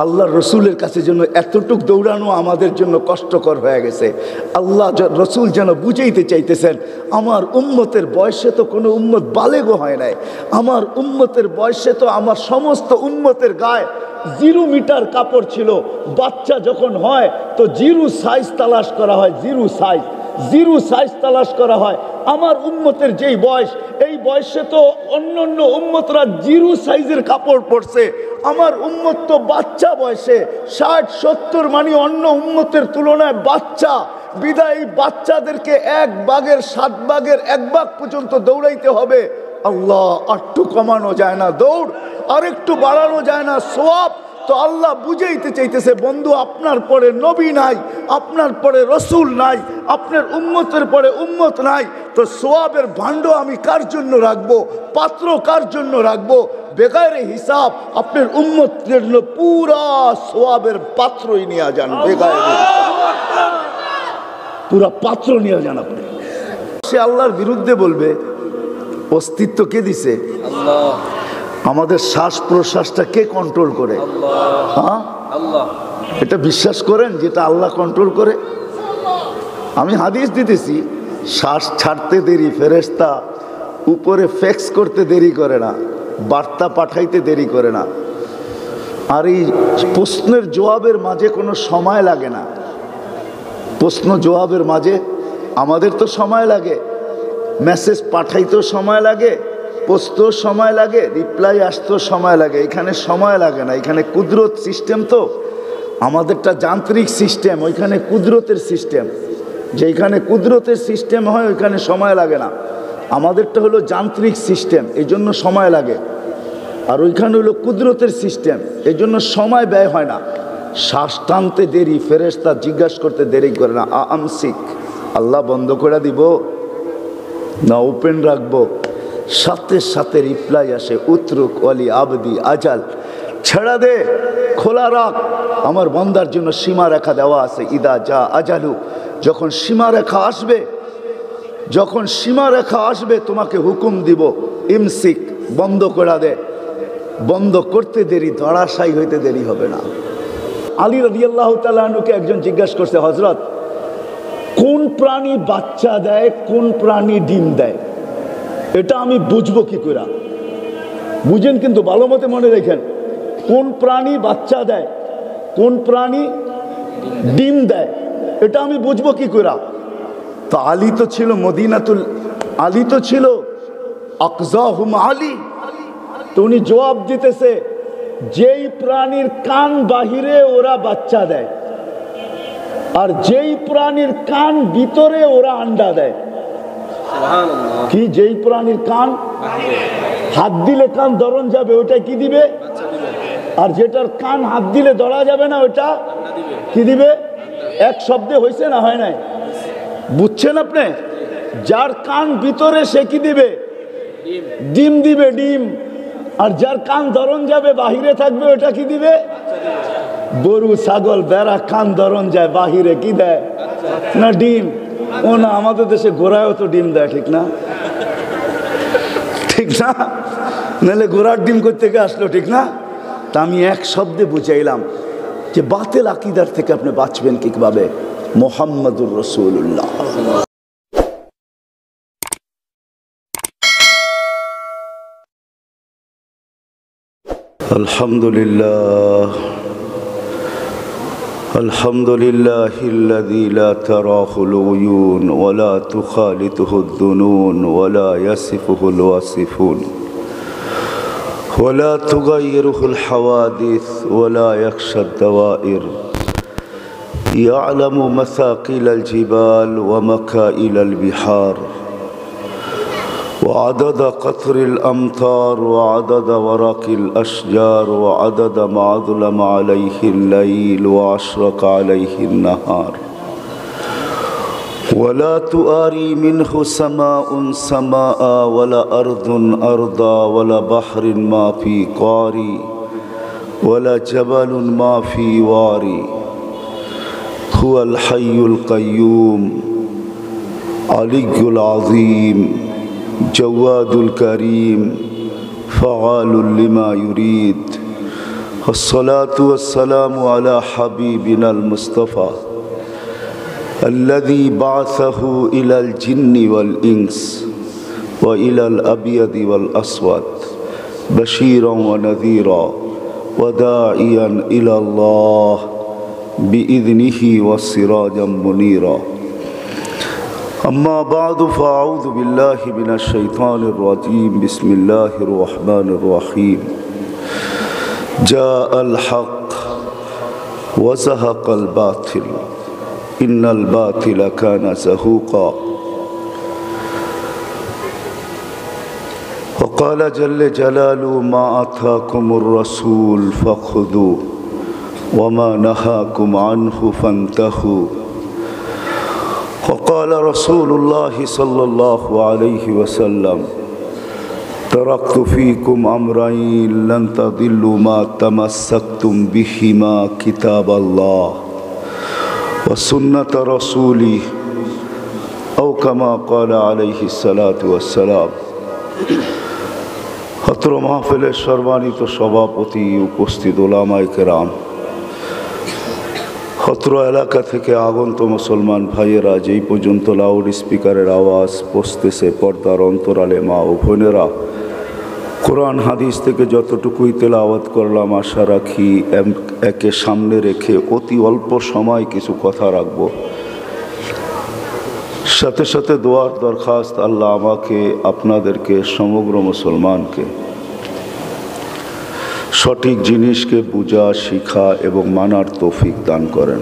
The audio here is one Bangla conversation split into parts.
আল্লাহ রসুলের কাছে যেন এতটুক দৌড়ানো আমাদের জন্য কষ্টকর হয়ে গেছে। আল্লাহ রসুল যেন বুঝাইতে চাইতেছেন, আমার উম্মতের বয়সে তো কোনো উম্মত বালেগও হয় নাই, আমার উম্মতের বয়সে তো আমার সমস্ত উম্মতের গায়ে 0 মিটার কাপড় ছিল। বাচ্চা যখন হয় তো 0 সাইজ তালাশ করা হয়, 0 সাইজ তালাশ করা হয়। আমার উম্মতের যেই বয়স, এই বয়সে তো অন্য উম্মতরা 0 সাইজের কাপড় পরছে। আমার উম্মত তো বাচ্চা বয়সে 60-70, মানে অন্য উম্মতের তুলনায় বাচ্চা। বিদায় এই বাচ্চাদেরকে 1 ভাগের 7 ভাগের 1 ভাগ পর্যন্ত দৌড়াইতে হবে। আল্লাহ, আরেকটু কমানো যায় না দৌড়, আরেকটু বাড়ানো যায় না সওয়াব? তো আল্লাহ বুঝাইতে চাইতেছে, বন্ধু আপনার পরে নবী নাই, আপনার পরে রসুল নাই, আপনার উম্মতের পরে উম্মত নাই, তো সওয়াবের ভাণ্ড আমি কার জন্য রাখবো, পাত্র কার জন্য রাখবো? বেগারে হিসাব আপনার উম্মতের জন্য পুরা সওয়াবের পাত্রই নিয়ে যান, বেগারে পুরা পাত্র নিয়ে যান আপনি। সে আল্লাহর বিরুদ্ধে বলবে, অস্তিত্ব কে দিছে? আল্লাহ। আমাদের শ্বাস প্রশ্বাসটা কে কন্ট্রোল করে? হ্যাঁ, আল্লাহ। এটা বিশ্বাস করেন যেটা আল্লাহ কন্ট্রোল করে? আমি হাদিস দিতেছি, শ্বাস ছাড়তে দেরি ফেরেশতা উপরে ফ্যাক্স করতে দেরি করে না, বার্তা পাঠাইতে দেরি করে না। আর এই প্রশ্নের জবাবের মাঝে কোনো সময় লাগে না। প্রশ্ন জবাবের মাঝে আমাদের তো সময় লাগে, মেসেজ পাঠাইতেও সময় লাগে, পোস্টও সময় লাগে, রিপ্লাই আসতেও সময় লাগে। এখানে সময় লাগে না, এখানে কুদরত সিস্টেম। তো আমাদেরটা যান্ত্রিক সিস্টেম, ওইখানে কুদরতের সিস্টেম। যেখানে কুদরতের সিস্টেম হয় ওইখানে সময় লাগে না, আমাদেরটা হলো যান্ত্রিক সিস্টেম, এই জন্য সময় লাগে। আর ওইখানে হলো কুদরতের সিস্টেম, এই জন্য সময় ব্যয় হয় না। শ্বাস টানতে দেরি ফেরেশতা জিজ্ঞাসা করতে দেরি করে না। আমসিক, আল্লাহ বন্ধ করে দিব না ওপেন রাখবো? সাথে সাথে রিপ্লাই আসে, উতরুক ওয়ালি আবদি আজাল, ছেড়া দে, খোলা রাখ, আমার বান্দার জন্য সীমা রেখা দেওয়া আছে। ইদা যা আজালু, যখন সীমা রেখা আসবে, যখন সীমা রেখা আসবে তোমাকে হুকুম দিব, ইমসিক, বন্ধ করে দে। বন্ধ করতে দেরি, ধরাশায়ী হইতে দেরি হবে না। আলী রাদিয়াল্লাহু তাআলা আনহুকে একজন জিজ্ঞাসা করছে, হযরত, কোন প্রাণী বাচ্চা দেয়, কোন প্রাণী ডিম দেয়? এটা আমি বুঝবো কি করে? বুঝেন কিন্তু ভালো মতে মনে রেখেন, কোন প্রাণী বাচ্চা দেয়, কোন প্রাণী ডিম দেয়, এটা আমি বুঝবো কি করে? তো আলী তো ছিল মদিনাতুল, আলী তো ছিল আকজাহুম আলী। তো উনি জবাব দিতেছে, যেই প্রাণীর কান বাহিরে ওরা বাচ্চা দেয়, আর যেই প্রাণীর কান ভিতরে ওরা আন্ডা দেয়। কি? যেই প্রাণীর কান হাত দিলে কান ধরন যাবে, ওটা কি দিবে? আর যেটার কান হাত দিলে ধরা যাবে না, ওটা কি দিবে? এক শব্দে হয়েছে না হয় নাই? বুঝছেন আপনি? যার কান ভিতরে সে কি দিবে? ডিম দিবে, ডিম। আর যার কান ধরন যাবে বাহিরে থাকবে, ওটা কি দিবে? গরু ছাগল বেড়া কান ধরন যায় বাহিরে, কি দেয়? না ডিম। ও না, আমাদের দেশে ঘোড়ায়ও তো ডিম দেয়, ঠিক না? ঠিক না? নাহলে ঘোড়ার ডিম করতে গিয়ে আসলো, ঠিক না? তা আমি এক শব্দে বুঝাইলাম যে বাতিল আকীদার থেকে আপনি বাঁচবেন কিভাবে? মুহাম্মাদুর রাসূলুল্লাহ। আলহামদুলিল্লাহ, আলহামদুলিল্লাহিল্লাযী লা তারাহুল উয়ুন ওয়া লা তুখালিতুহুদ দুনুন ওয়া লা ইয়াসিফুহুল ওয়াসিফুন ওয়া লা তুগায়্যিরুহুল হাওয়াদিস ওয়া লা ইয়াখশাদ দাওয়াইর ইয়া'লামু মাসাকিলাল জিবাল ওয়া মাকাইলাল বিহার وعدد قطر الأمطار وعدد ورق الأشجار وعدد ما أظلم عليه الليل وأشرق عليه النهار ولا تؤاري منه سماء سماء ولا أرض أرضا ولا بحر ما في قاري ولا جبل ما في واري هو الحي القيوم علي العظيم جواد الكريم فعال لما يريد والصلاة والسلام على حبيبنا المصطفى الذي بعثه إلى الجن والإنس وإلى الأبيض والأسود بشيرا ونذيرا وداعيا إلى الله بإذنه وسراجا منيرا أما بعد فأعوذ بالله من الشيطان الرجيم بسم الله الرحمن الرحيم جاء الحق وزهق الباطل إن الباطل كان زهوقا وقال جل جلاله ما آتاكم الرسول فخذوه وما نهاكم عنه فانتهوا وقال رسول الله صلى الله عليه وسلم تركت فيكم أمرين لن تضلوا ما تمسكتم بهما كتاب الله وسنة رسوله أو كما قال عليه الصلاة والسلام অত্র মাহফিলের সম্মানিত সভাপতি, উপস্থিত ওলামায়ে কেরাম, অত্র এলাকা থেকে আগত মুসলমান ভাইয়েরা, যেই পর্যন্ত লাউড স্পিকারের আওয়াজ পৌঁছতেছে পর্দার অন্তরালে মা ও বোনেরা, কোরআন হাদিস থেকে যতটুকুই তেলাওয়াত করলাম আশা রাখি একে সামনে রেখে অতি অল্প সময় কিছু কথা রাখব। সাথে সাথে দোয়ার দরখাস্ত, আল্লাহ আমাকে আপনাদেরকে সমগ্র মুসলমানকে সঠিক জিনিসকে বুঝা, শিখা এবং মানার তৌফিক দান করেন।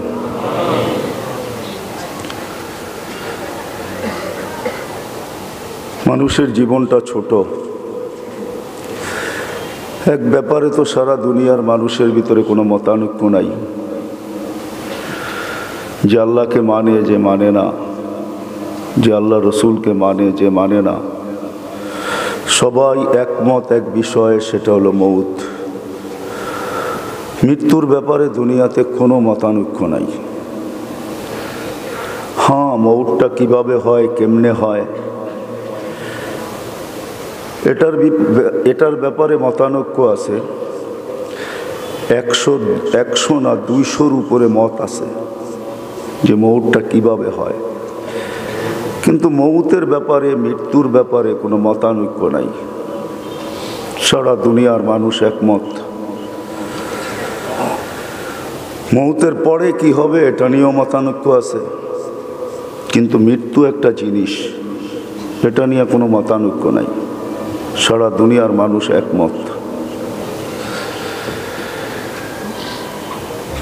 মানুষের জীবনটা ছোট। এক ব্যাপারে তো সারা দুনিয়ার মানুষের ভিতরে কোনো মতানৈক্য নাই, যে আল্লাহকে মানে যে মানে না, যে আল্লাহ রসুলকে মানে যে মানে না, সবাই একমত এক বিষয়ে, সেটা হলো মৌত। মৃত্যুর ব্যাপারে দুনিয়াতে কোনো মতানৈক্য নাই। হ্যাঁ, মৌতটা কিভাবে হয়, কেমনে হয়, এটার ব্যাপারে মতানৈক্য আছে। 100 না 200-র উপরে মত আছে যে মৌতটা কিভাবে হয়, কিন্তু মৌতের ব্যাপারে, মৃত্যুর ব্যাপারে কোনো মতানৈক্য নাই। সারা দুনিয়ার মানুষ একমত। মৌতের পরে কি হবে এটা নিয়েও মতানৈক্য আছে, কিন্তু মৃত্যু একটা জিনিস, এটা নিয়ে কোনো মতানৈক্য নাই। সারা দুনিয়ার মানুষ একমত।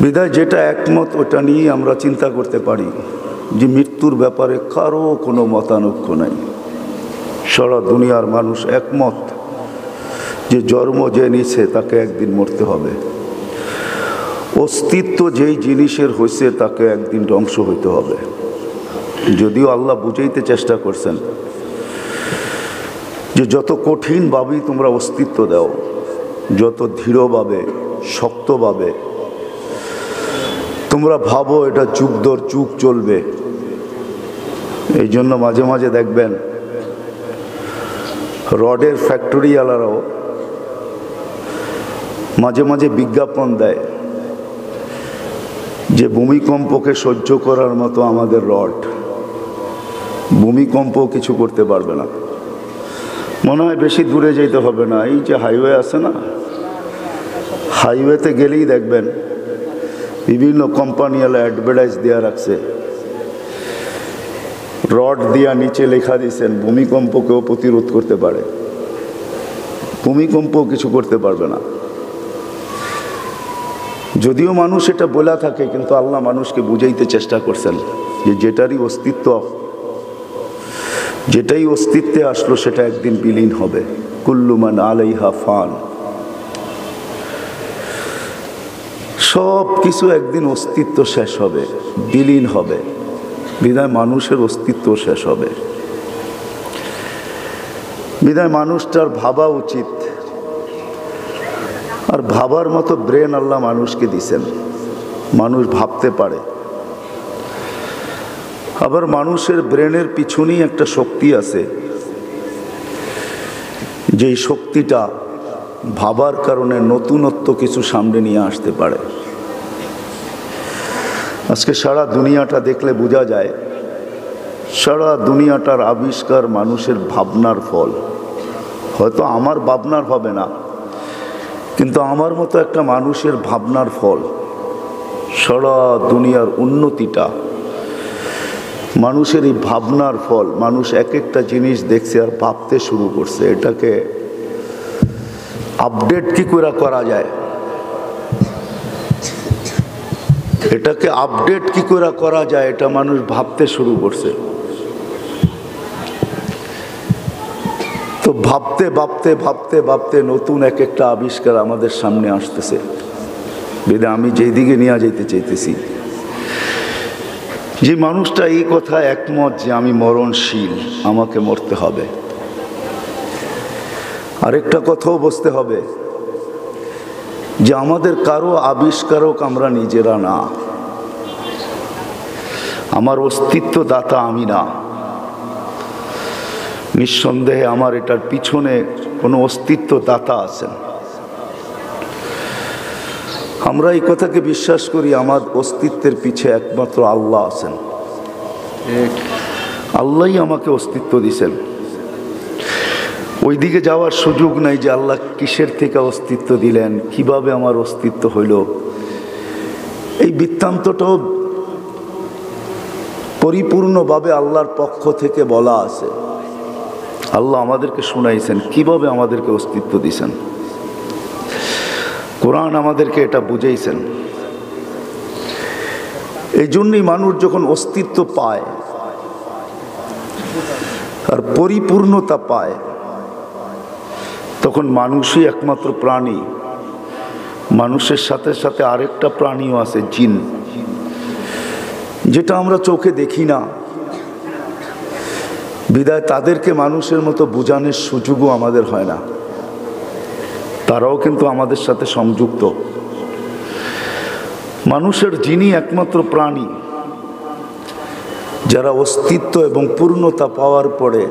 বিধায় যেটা একমত ওটা নিয়ে আমরা চিন্তা করতে পারি যে মৃত্যুর ব্যাপারে কারো কোনো মতানৈক্য নাই। সারা দুনিয়ার মানুষ একমত যে জন্ম যে নিছে তাকে একদিন মরতে হবে। অস্তিত্ব যেই জিনিসের হয়েছে তাকে একদিন ধ্বংস হইতে হবে। যদিও আল্লাহ বুঝাইতে চেষ্টা করছেন যে যত কঠিনভাবেই তোমরা অস্তিত্ব দাও, যত দৃঢ়ভাবে, শক্তভাবে তোমরা ভাবো এটা যুগ দর যুগ চলবে, এই জন্য মাঝে মাঝে দেখবেন রডের ফ্যাক্টরিওয়ালারাও মাঝে মাঝে বিজ্ঞাপন দেয় যে ভূমিকম্পকে সহ্য করার মতো আমাদের রড, ভূমিকম্প কিছু করতে পারবে না। মনে হয় বেশি দূরে যেতে হবে না, এই যে হাইওয়ে আছে না, হাইওয়েতে গেলেই দেখবেন বিভিন্ন কোম্পানিওয়ালা অ্যাডভার্টাইজ দেওয়া রাখছে, রড দিয়া নিচে লেখা দিয়েছেন ভূমিকম্পকেও প্রতিরোধ করতে পারে, ভূমিকম্প কিছু করতে পারবে না। যদিও মানুষ এটা বলা থাকে, কিন্তু আল্লাহ মানুষকে বুঝাইতে চেষ্টা করছেন যে যেটাই অস্তিত্বে আসলো সেটা একদিন বিলীন হবে। কুল্লু মান আলাইহা ফান, সব কিছু একদিন অস্তিত্ব শেষ হবে, বিলীন হবে। বিধায় মানুষের অস্তিত্ব শেষ হবে। বিধায় মানুষটার ভাবা উচিত, আর ভাবার মতো ব্রেন আল্লাহ মানুষকে দিছেন, মানুষ ভাবতে পারে। আবার মানুষের ব্রেনের পিছনেই একটা শক্তি আছে, যেই শক্তিটা ভাবার কারণে নতুনত্ব কিছু সামনে নিয়ে আসতে পারে। আজকে সারা দুনিয়াটা দেখলে বোঝা যায়, সারা দুনিয়াটার আবিষ্কার মানুষের ভাবনার ফল। হয়তো আমার ভাবনার হবে না, কিন্তু আমার মতো একটা মানুষের ভাবনার ফল। সারা দুনিয়ার উন্নতিটা মানুষের এই ভাবনার ফল। মানুষ এক একটা জিনিস দেখছে আর ভাবতে শুরু করছে, এটাকে আপডেট কি করে করা যায়, এটাকে আপডেট কি করে করা যায়, এটা মানুষ ভাবতে শুরু করছে। তো ভাবতে ভাবতে ভাবতে ভাবতে নতুন এক একটা আবিষ্কার আমাদের সামনে আসতেছে। বেদে আমি যেই দিকে নিয়ে যেতে চাইতেছি, যে মানুষটা এই কথা একমত যে আমি মরণশীল, আমাকে মরতে হবে, আরেকটা কথাও বুঝতে হবে যে আমাদের কারো আবিষ্কারক আমরা নিজেরা না, আমার অস্তিত্ব দাতা আমি না। নিঃসন্দেহে আমার এটার পিছনে কোনো অস্তিত্ব দাতা আছেন। আমরা এই কথাকে বিশ্বাস করি, আমার অস্তিত্বের পিছে একমাত্র আল্লাহ আছেন। আল্লাহই আমাকে অস্তিত্ব দিয়েছেন। ওই দিকে যাওয়ার সুযোগ নাই যে আল্লাহ কিসের থেকে অস্তিত্ব দিলেন, কিভাবে আমার অস্তিত্ব হইল। এই বৃত্তান্তটাও পরিপূর্ণভাবে আল্লাহর পক্ষ থেকে বলা আছে। আল্লাহ আমাদেরকে শুনাইছেন কিভাবে আমাদেরকে অস্তিত্ব দিয়েছেন। কোরআন আমাদেরকে এটা বুঝাইছেন। এই জন্যই মানুষ যখন অস্তিত্ব পায় আর পরিপূর্ণতা পায়, তখন মানুষই একমাত্র প্রাণী। মানুষের সাথে সাথে আরেকটা প্রাণীও আছে, জিন, যেটা আমরা চোখে দেখি না। বিদায় তাদেরকে মানুষের মতো বোঝানোর সুযোগও আমাদের হয় না। তারাও কিন্তু আমাদের সাথে সংযুক্ত। মানুষের জিনই একমাত্র প্রাণী যারা অস্তিত্ব এবং পূর্ণতা পাওয়ার পরে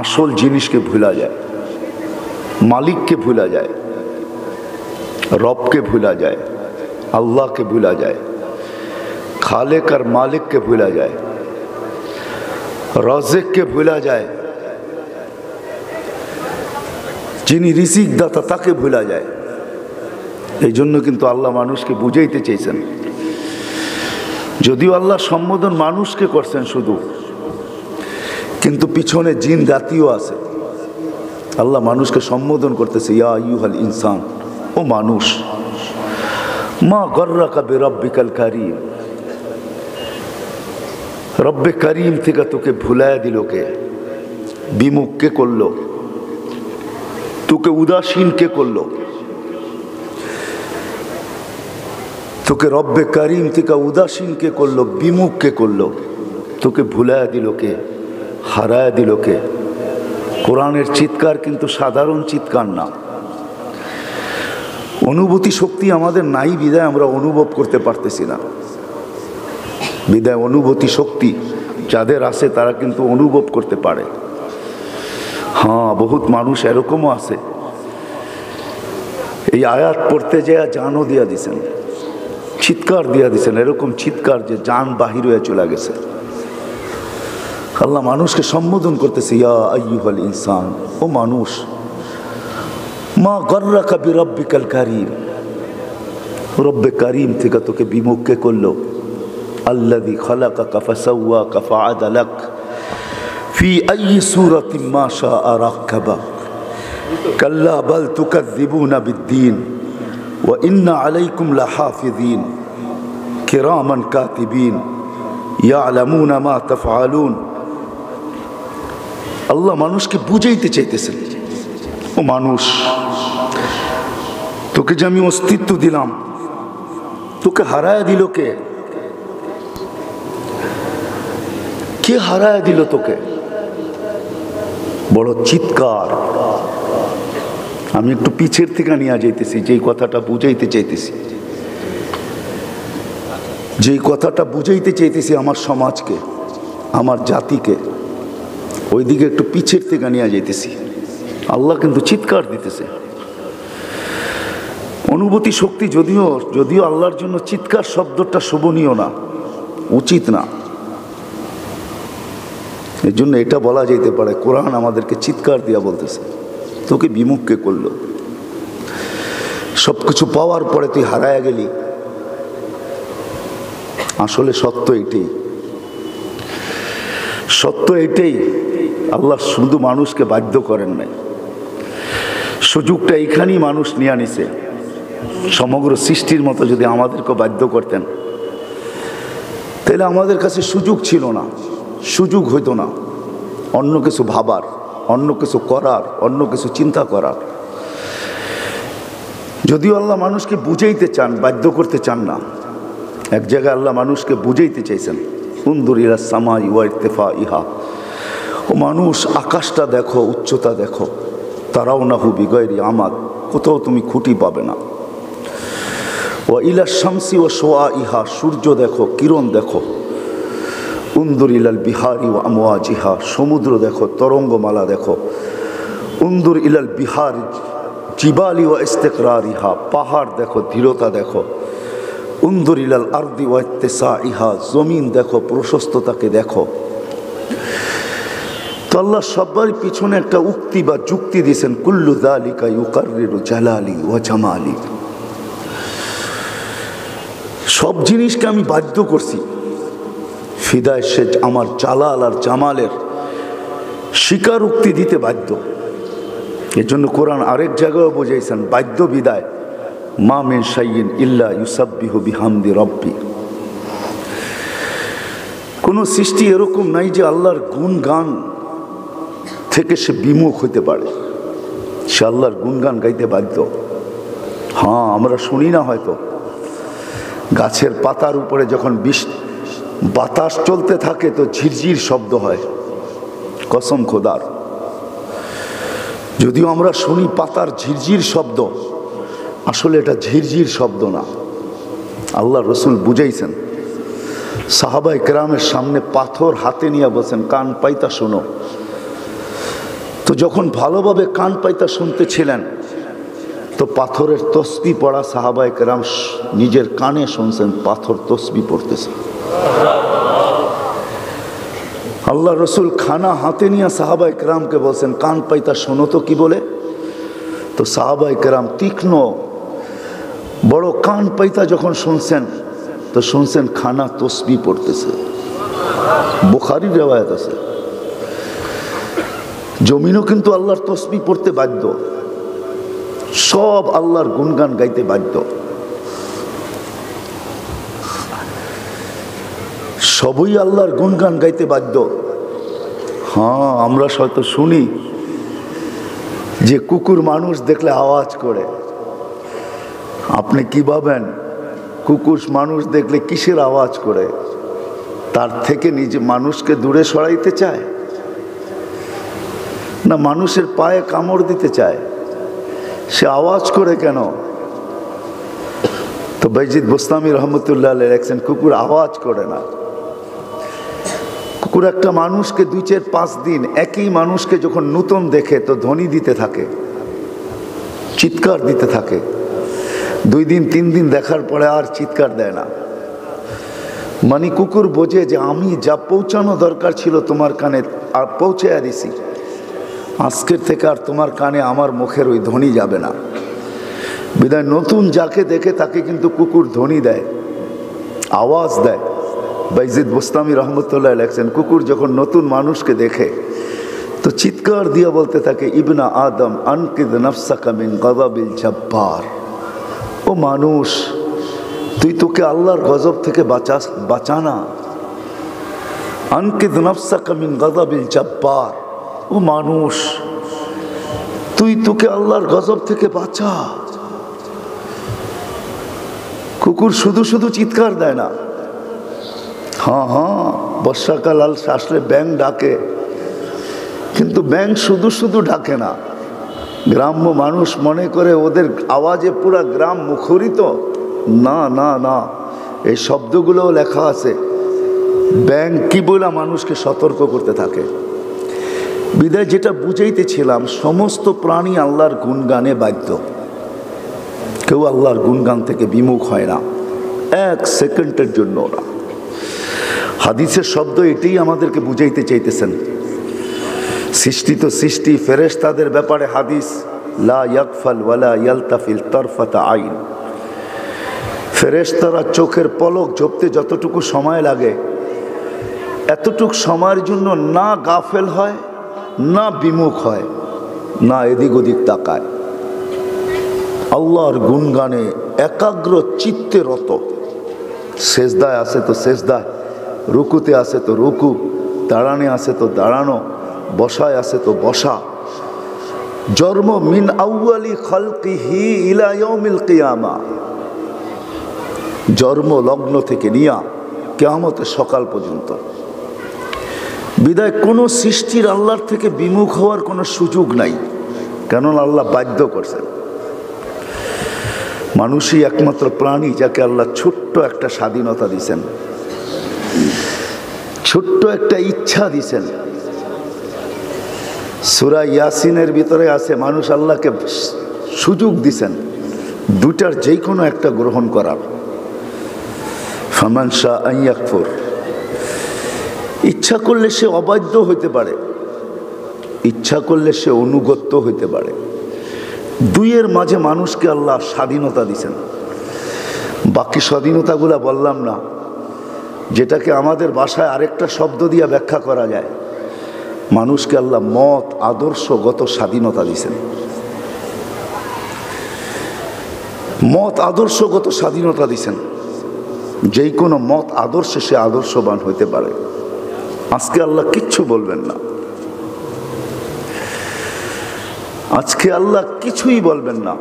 আসল জিনিসকে ভুলা যায়, মালিককে ভুলা যায়, রবকে ভুলা যায়, আল্লাহকে ভুলা যায়, খালেক আর মালিককে ভুলা যায়, রাজেককে ভুলা যায়, যিনি রিজিক দাতা তাকে ভুলা যায়। এই জন্য কিন্তু আল্লাহ মানুষকে বুঝাইতে চেয়েছেন। যদিও আল্লাহ সম্বোধন মানুষকে করছেন শুধু, কিন্তু পিছনে জিন জাতীয় আছে। আল্লাহ মানুষকে সম্বোধন করতেছে, ইয়া আইয়ুহাল ইনসান, ও মানুষ, মা গর্রাকা বিরাব্বিকাল কারীম, রব্বে করিম থেকে তোকে ভুলায় দিল কে, বিমুখ কে করলো, তোকে উদাসীন কে করলো, তোকে রব্বে করিম থেকে উদাসীন কে করলো, বিমুখ কে করলো, তোকে ভুলায় দিল কে, হারায় দিল কে। কোরআনের চিৎকার কিন্তু সাধারণ চিৎকার না। অনুভূতি শক্তি আমাদের নাই বিদায় আমরা অনুভব করতে পারতেছি না। বিদায় অনুভূতি শক্তি যাদের আছে তারা কিন্তু অনুভব করতে পারে। হ্যাঁ, বহুত মানুষ এরকমও আছে, এই আয়াত পড়তে যেয়ে জানও দিয়া দিছেন, চিৎকার দিয়া দিছেন, এরকম চিৎকার যে জান বাহির হয়ে চলে গেছে। আল্লাহ মানুষকে সম্বোধন করতেছে, ইয়া আইয়ুহাল ইনসান, ও মানুষ, মা গর্রাকা বিরাব্বিকাল কারীম, রব্বে করিম থেকে তোকে বিমুখ কে করলো, আল্লাযী খালাকাকা ফাসাওয়াকা ফাআদালাক ফি আইয়ি সূরাতিন মা শাআ রাক্কাবাক কাল্লা বাল তুকাযযিবুনা বিদ্দীন ওয়া ইন্না আলাইকুম লাহাফিযিন কিরামান কাতিবিন ইয়ালামুনা মা তাফআলুন। আল্লাহ মানুষকে বুঝাইতে চাইতেছেন, ও মানুষ, তোকে যে আমি অস্তিত্ব দিলাম, তোকে হারায় দিল কে? কে হারায় দিল তোকে? বড় চিৎকার। আমি একটু পিছের থেকে নিয়ে যাইতেছি, যেই কথাটা বুঝাইতে চাইতেছি, যেই কথাটা বুঝাইতে চাইতেছি আমার সমাজকে, আমার জাতিকে, ওইদিকে একটু পিছের থেকে নিয়ে যাইতেছি। আল্লাহ কিন্তু চিৎকার দিতেছে। অনুভূতি শক্তি যদিও যদিও আল্লাহর জন্য চিৎকার শব্দটা শোভনীয় না, উচিত না। এর জন্য এটা বলা যেতে পারে কোরআন আমাদেরকে চিৎকার দিয়া বলতেছে, তোকে বিমুখকে করলো, সবকিছু পাওয়ার পরে তুই হারায়া গেলি। আসলে সত্য এটাই, সত্য এটাই। আল্লাহ শুধু মানুষকে বাধ্য করেন নাই, সুযোগটা এইখানেই মানুষ নিয়ে আনিছে। সমগ্র সৃষ্টির মতো যদি আমাদেরকে বাধ্য করতেন তাহলে আমাদের কাছে সুযোগ ছিল না, সুযোগ হইতো না অন্য কিছু ভাবার, অন্য কিছু করার, অন্য কিছু চিন্তা করার। যদিও আল্লাহ মানুষকে বুঝাইতে চান, বাধ্য করতে চান না। এক জায়গায় আল্লাহ মানুষকে বুঝাইতে চাইছেন, উনদুর ইলা সামাই ওয়া ইরতিফাইহা, ও মানুষ আকাশটা দেখো, উচ্চতা দেখো, তারাউনাহু বিগাইরি আমাদ, কোথাও তুমি খুঁটি পাবে না। ওয়া ইলা শামসি ওয়া শুআইহা, সূর্য দেখো, কিরণ দেখো। উনদুর ইলাল বিহারি ওয়া আমওয়াজিহা, সমুদ্র দেখো, তরঙ্গমালা দেখো। উনদুর ইলাল বিহারি জিবালি ওয়া ইস্তিকরারিহা, পাহাড় দেখো, দৃঢ়তা দেখো। উনদুর ইলাল আরদি ওয়া ইত্তিসাইহা, জমিন দেখো, প্রশস্ততাকে দেখো। তো আল্লাহ সবার পিছনে একটা উক্তি বা যুক্তি দিয়েছেন, কুল্লু যালিকা ইউকাররিরু জালালি ওয়া জামালি। সব জিনিসকে আমি বাধ্য করছি, ফিদায় সে আমার জালাল আর জামালের স্বীকারোক্তি দিতে বাধ্য। এর জন্য কোরআন আরেক জায়গায় বোঝাইছেন, বাধ্য বিদায় মা মিন শাইইন ইল্লা ইউসাব্বিহু বিহামদি রাব্বি। কোনো সৃষ্টি এরকম নাই যে আল্লাহর গুণগান থেকে সে বিমুখ হইতে পারে, সে আল্লাহর গুণগান গাইতে বাধ্য। হ্যাঁ, আমরা শুনি না হয়তো, গাছের পাতার উপরে যখন বাতাস চলতে থাকে তো ঝিরঝির শব্দ হয়, কসম খোদার। যদিও আমরা শুনি পাতার ঝিরঝির শব্দ, আসলে এটা ঝিরঝির শব্দ না। আল্লাহ রসুল বুঝাইছেন, সাহাবায়ে কেরামের সামনে পাথর হাতে নিয়ে বলছেন, কান পাইতা শোনো। তো যখন ভালোভাবে কান পাইতা শুনতেছিলেন তো পাথরের তসবিহ পড়া সাহাবায়ে কেরাম নিজের কানে শুনছেন, পাথর তসবিহ পড়তেছে। আল্লাহ রসুল খানা হাতে নিয়ে সাহাবায়ে কেরামকে বলছেন, কান পাইতা শোনো তো কি বলে। তো সাহাবায়ে কেরাম তীক্ষ্ণ বড় কান পাইতা যখন শুনছেন তো শুনছেন খানা তসবিহ পড়তেছে। বুখারীর রিওয়ায়াত আছে। জমিনও কিন্তু আল্লাহর তসবিহ পড়তে বাধ্য, সব আল্লাহর গুণগান গাইতে বাধ্য, সবই আল্লাহর গুণগান গাইতে বাধ্য। হ্যাঁ, আমরা হয়তো শুনি যে কুকুর মানুষ দেখলে আওয়াজ করে। আপনি কি ভাবেন কুকুর মানুষ দেখলে কিসের আওয়াজ করে? তার থেকে নিজে মানুষকে দূরে সরাইতে চায়, না মানুষের পায়ে কামড় দিতে চায়? সে আওয়াজ করে কেন? তো বাইজিদ বোস্তামি রহমতুল্লাহ আলাইহি লেখছেন, কুকুর আওয়াজ করে না। কুকুর একটা মানুষকে 2, 4, 5 দিন একই মানুষকে যখন নূতন দেখে তো ধ্বনি দিতে থাকে, চিৎকার দিতে থাকে। 2 দিন 3 দিন দেখার পরে আর চিৎকার দেয় না। মানে কুকুর বোঝে যে আমি যা পৌঁছানো দরকার ছিল তোমার কানে আর পৌঁছে দিছি, আজকের থেকে আর তোমার কানে আমার মুখের ওই ধ্বনি যাবে না। বিদায় নতুন যাকে দেখে তাকে কিন্তু কুকুর ধ্বনি দেয়, আওয়াজ দেয়। বাইজিদ বোস্তামি রহমতুল্লাহ লেখছেন, কুকুর যখন নতুন মানুষকে দেখে তো চিৎকার দিয়ে বলতে থাকে, ইবনা আদম আনকিদ নাফসাকা মিন গাযাবিল জাব্বার। ও মানুষ, তুই তোকে আল্লাহর গজব থেকে বাঁচানা। আনকিদ নাফসাকা মিন গাযাবিল জাব্বার। ও মানুষ, তুই তোকে আল্লাহর গজব থেকে বাঁচা। কুকুর শুধু শুধু চিৎকার দেয় না। হ্যাঁ, বর্ষাকাল আসলে ব্যাঙ ডাকে, কিন্তু ব্যাঙ শুধু শুধু ডাকে না। গ্রাম্য মানুষ মনে করে ওদের আওয়াজে পুরা গ্রাম মুখরিত। না না না, এই শব্দগুলোও লেখা আছে। ব্যাঙ কি বলে মানুষকে সতর্ক করতে থাকে। বিদায় যেটা বুঝাইতেছিলাম, সমস্ত প্রাণী আল্লাহর গুণগানে বাধ্য, কেউ আল্লাহর গুণগান থেকে বিমুখ হয় না এক সেকেন্ডের জন্য না। হাদিসের শব্দ এটাই আমাদেরকে বুঝাইতে চাইতেছেন। সৃষ্টি তো সৃষ্টি, ফেরেশতাদের ব্যাপারে হাদিস, লা ইয়াকফাল ওয়ালা ইয়ালতাফিল তারফাতা আইন। ফেরেশতারা চোখের পলক ঝপতে যতটুকু সময় লাগে, এতটুক সময়ের জন্য না গাফেল হয়, না বিমুখ হয়, না এদিক ওদিক তাকায়। আল্লাহর গুণগানে একাগ্র চিত্তে রত। সেজদায় আছে তো সেজদায়, রুকুতে আছে তো রুকু, দাঁড়ানে আছে তো দাঁড়ানো, বসায় আছে তো বসা। জন্ম মিন আউয়ালি খালকিহি ইলা ইয়াউমিল কিয়ামা, জন্ম লগ্ন থেকে নিয়া কিয়ামতের সকাল পর্যন্ত। বিদায় কোনো সৃষ্টির আল্লাহর থেকে বিমুখ হওয়ার কোনো সুযোগ নাই, কেননা আল্লাহ বাধ্য করছেন। মানুষই একমাত্র প্রাণী যাকে আল্লাহ ছোট্ট একটা স্বাধীনতা দিছেন, ছোট্ট একটা ইচ্ছা দিছেন। সূরা ইয়াসিনের ভিতরে আছে, মানুষ আল্লাহকে সুযোগ দিছেন দুটার যে কোনো একটা গ্রহণ করার। ফামান শাআ আন ইয়াকফুর, ইচ্ছা করলে সে অবাধ্য হইতে পারে, ইচ্ছা করলে সে অনুগত্য হইতে পারে। দুইয়ের মাঝে মানুষকে আল্লাহ স্বাধীনতা দিছেন। বাকি স্বাধীনতাগুলা বললাম না, যেটাকে আমাদের ভাষায় আরেকটা শব্দ দিয়ে ব্যাখ্যা করা যায়। মানুষকে আল্লাহ মত আদর্শগত স্বাধীনতা দিছেন, মত আদর্শগত স্বাধীনতা দিছেন। যেই কোনো মত আদর্শে সে আদর্শবান হইতে পারে। আজকে আল্লাহ কিচ্ছু বলবেন না, আজকে আল্লাহ কিছুই বলবেন না,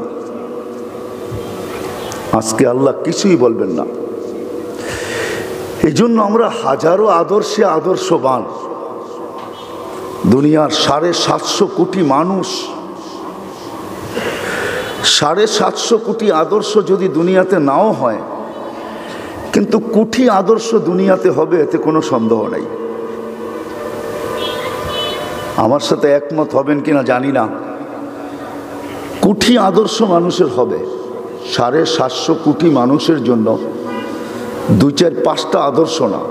আজকে আল্লাহ কিছুই বলবেন না। এই জন্য আমরা হাজারো আদর্শে আদর্শবান। দুনিয়ার 750 কোটি মানুষ, 750 কোটি আদর্শ যদি দুনিয়াতে নাও হয়, কিন্তু কোটি আদর্শ দুনিয়াতে হবে, এতে কোনো সন্দেহ নাই। আমার সাথে একমত হবেন কিনা জানি না। কোটি আদর্শ মানুষের হবে, 750 কোটি মানুষের জন্য 2-4-5টা আদর্শ না।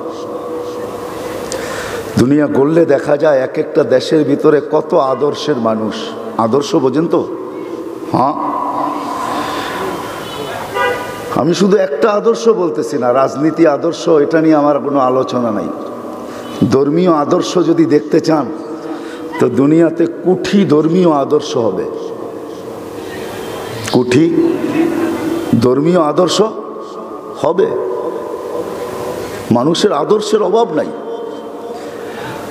দুনিয়া গড়লে দেখা যায় এক একটা দেশের ভিতরে কত আদর্শের মানুষ। আদর্শ বোঝেন তো? হ্যাঁ, আমি শুধু একটা আদর্শ বলতেছি না, রাজনীতি আদর্শ, এটা নিয়ে আমার কোনো আলোচনা নাই। ধর্মীয় আদর্শ যদি দেখতে চান তো দুনিয়াতে কোটি ধর্মীয় আদর্শ হবে, কোটি ধর্মীয় আদর্শ হবে। মানুষের আদর্শের অভাব নাই।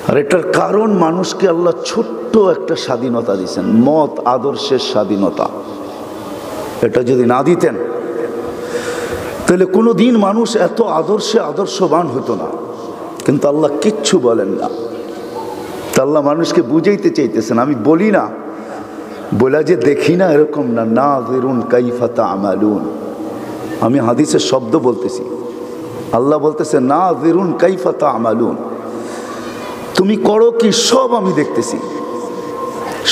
আর এটার কারণ মানুষকে আল্লাহ ছোট্ট একটা স্বাধীনতা দিয়েছেন, মত আদর্শের স্বাধীনতা। এটা যদি না দিতেন তাহলে কোনো দিন মানুষ এত আদর্শে আদর্শবান হতো না। কিন্তু আল্লাহ কিচ্ছু বলেন না। তা আল্লাহ মানুষকে বুঝাইতে চাইতেছেন। আমি বলি না, বলা যে দেখি না এরকম না, নাযিরুন কাইফা তা'মালুন। আমি হাদিসের শব্দ বলতেছি। আল্লাহ বলতেছে নাযিরুন কাইফা তা'মালুন, তুমি করো কি সব আমি দেখতেছি।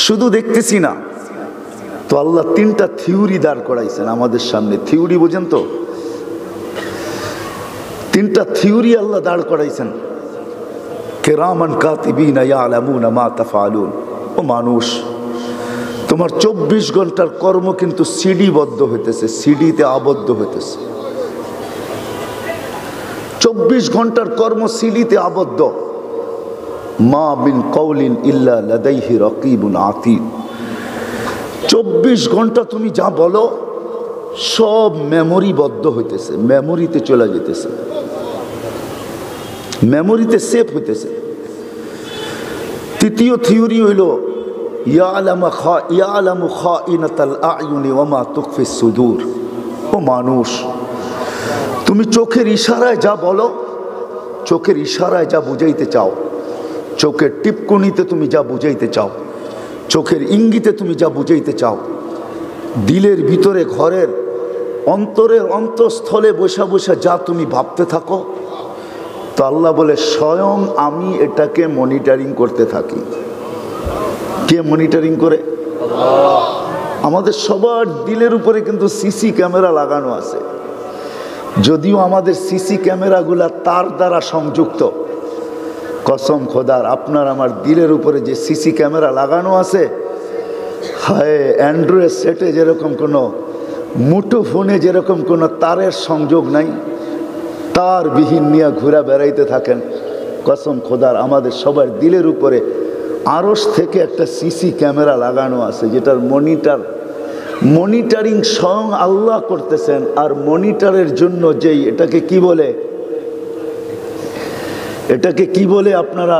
শুধু দেখতেছি না তো, আল্লাহ 3টা থিওরি দাঁড় করাইছেন আমাদের সামনে। থিওরি বোঝেন তো? 3টা থিওরি আল্লাহ দাঁড় করাইছেন। কিরামান কাতিবিনা ইয়ালামুনা মা তাফআলুন। ও মানুষ, তোমার 24 ঘন্টার কর্ম কিন্তু সিডিবদ্ধ হইতেছে, সিডিতে আবদ্ধ হইতেছে। 24 ঘন্টার কর্ম সিডিতে আবদ্ধ। মা বিন কওলিন ইল্লা লাদাইহি রাকিবুন আতীদ। 24 ঘন্টা তুমি যা বলো সব মেমোরিবদ্ধ হইতেছে, মেমোরিতে চলে যেতেছে, মেমোরিতে সেভ হইতেছে। তৃতীয় থিওরি হইল ইয়ালামু খাইনাতাল আ'য়ুনি ওয়া মা তুখফিস সুদূর। ও মানুষ, তুমি চোখের ইশারায় যা বলো, চোখের ইশারায় যা বুঝাইতে চাও, চোখের টিপকুনিতে তুমি যা বুঝাইতে চাও, চোখের ইঙ্গিতে তুমি যা বুঝাইতে চাও, দিলের ভিতরে, ঘরের অন্তরের অন্তঃস্থলে বসে বসে যা তুমি ভাবতে থাকো, তো আল্লাহ বলে স্বয়ং আমি এটাকে মনিটরিং করতে থাকি। কে মনিটরিং করে? আমাদের সবার দিলের উপরে কিন্তু সিসি ক্যামেরা লাগানো আছে, যদিও আমাদের সিসি ক্যামেরাগুলা তার দ্বারা সংযুক্ত। কসম খোদার, আপনার আমার দিলের উপরে যে সিসি ক্যামেরা লাগানো আছে, হায় অ্যান্ড্রয়েড সেটে যেরকম কোনো মুঠো ফোনে যেরকম কোনো তারের সংযোগ নাই, তার বিহীন নিয়ে ঘুরে বেড়াইতে থাকেন। কসম খোদার, আমাদের সবার দিলের উপরে আরশ থেকে একটা সিসি ক্যামেরা লাগানো আছে, যেটার মনিটরিং স্বয়ং আল্লাহ করতেছেন। আর মনিটরের জন্য যেই এটাকে কি বলে আপনারা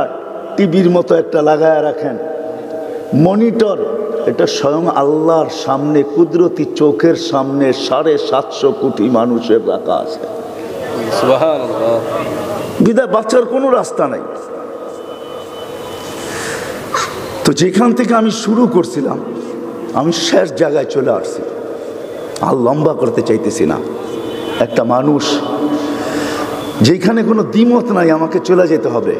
টিভির মতো একটা লাগায় রাখেন মনিটর, এটা স্বয়ং আল্লাহর সামনে কুদরতি চোখের সামনে 750 কোটি মানুষের রাখা আছে। সুবহানাল্লাহ। বিদায় বাঁচার কোনো রাস্তা নাই। তো যেখান থেকে আমি শুরু করছিলাম, আমি শেষ জায়গায় চলে আসছি। আর লম্বা করতে চাইতেছি না। একটা মানুষ যেখানে কোনো দ্বিমত নাই, আমাকে চলে যেতে হবে,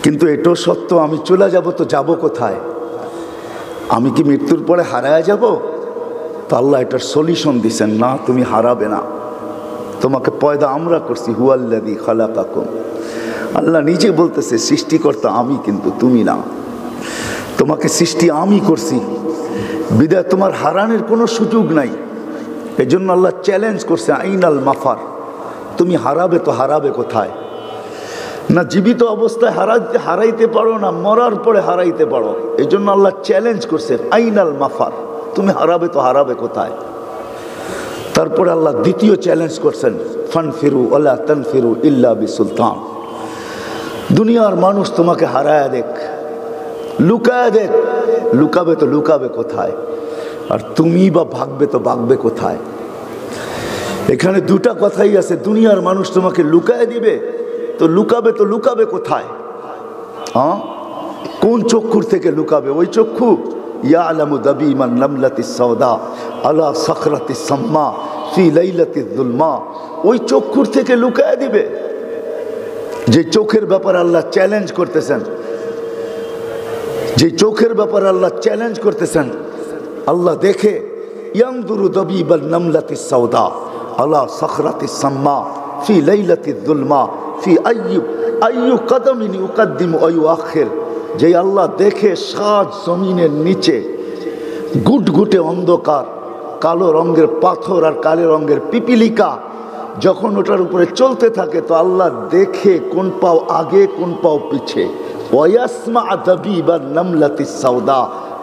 কিন্তু এটাও সত্য আমি চলে যাব, তো যাব কোথায়? আমি কি মৃত্যুর পরে হারায় যাব? তো আল্লাহ এটার সলিউশন দিছেন, না তুমি হারাবে না, তোমাকে পয়দা আমরা করছি, হুয়াল্লাযী খালাকাকুম। আল্লাহ নিজে বলতেছে সৃষ্টিকর্তা আমি, কিন্তু তুমি না। তোমাকে সৃষ্টি আমি করছি, বিদায় তোমার হারানোর কোনো সুযোগ নাই। এজন্য আল্লাহ চ্যালেঞ্জ করছে, আইনাল মাফার, তুমি হারাবে তো হারাবে কোথায়? না জীবিত অবস্থায় হারাইতে পারো, না মরার পরে হারাইতে পারো। এই জন্য আল্লাহ চ্যালেঞ্জ করছে, আইনাল মাফার, তুমি হারাবে তো হারাবে কোথায়? তারপরে আল্লাহ দ্বিতীয় চ্যালেঞ্জ করছেন, ফানফিরু ওয়ালা তানফিরু ইল্লা বিসুলতান। দুনিয়ার মানুষ তোমাকে হারায় দেখ, লুকায় দেখ, লুকাবে তো লুকাবে কোথায়? আর তুমি বা ভাগবে তো ভাগবে কোথায়? এখানে দুটা কথাই আছে, দুনিয়ার মানুষ তোমাকে লুকায় দিবে, তো লুকাবে কোথায়? কোন চক্ষুর থেকে লুকাবে? ওই চক্ষু ইয়ালামু দাবিমান নামলাতিস সাওদা আলা সাখরাতিস সাম্মা ফি লাইলাতিজ যুলমা, ওই চক্ষুর থেকে লুকায় দিবে। যে চোখের ব্যাপারে আল্লাহ চ্যালেঞ্জ করতেছেন, আল্লাহ দেখে, ইয়ানদুরু দাবিবান নামলাতিস সাওদা আলা সাখরাতিস সাম্মা ফি লাইলাতিজ যুলমা ফি আইয়ু কদমিন ইউকদ্দিমু ওয়া ইউআখির। যে আল্লাহ দেখে সাত জমিনের নিচে গুটগুটে অন্ধকার, কালো রঙের পাথর আর কালো রঙের পিপিলিকা যখন ওটার উপরে চলতে থাকে, তো আল্লাহ দেখে কোন পাও আগে কোন পাও পিছে। ওয়াসমা দাবিবান নামলাতিস সাওদা,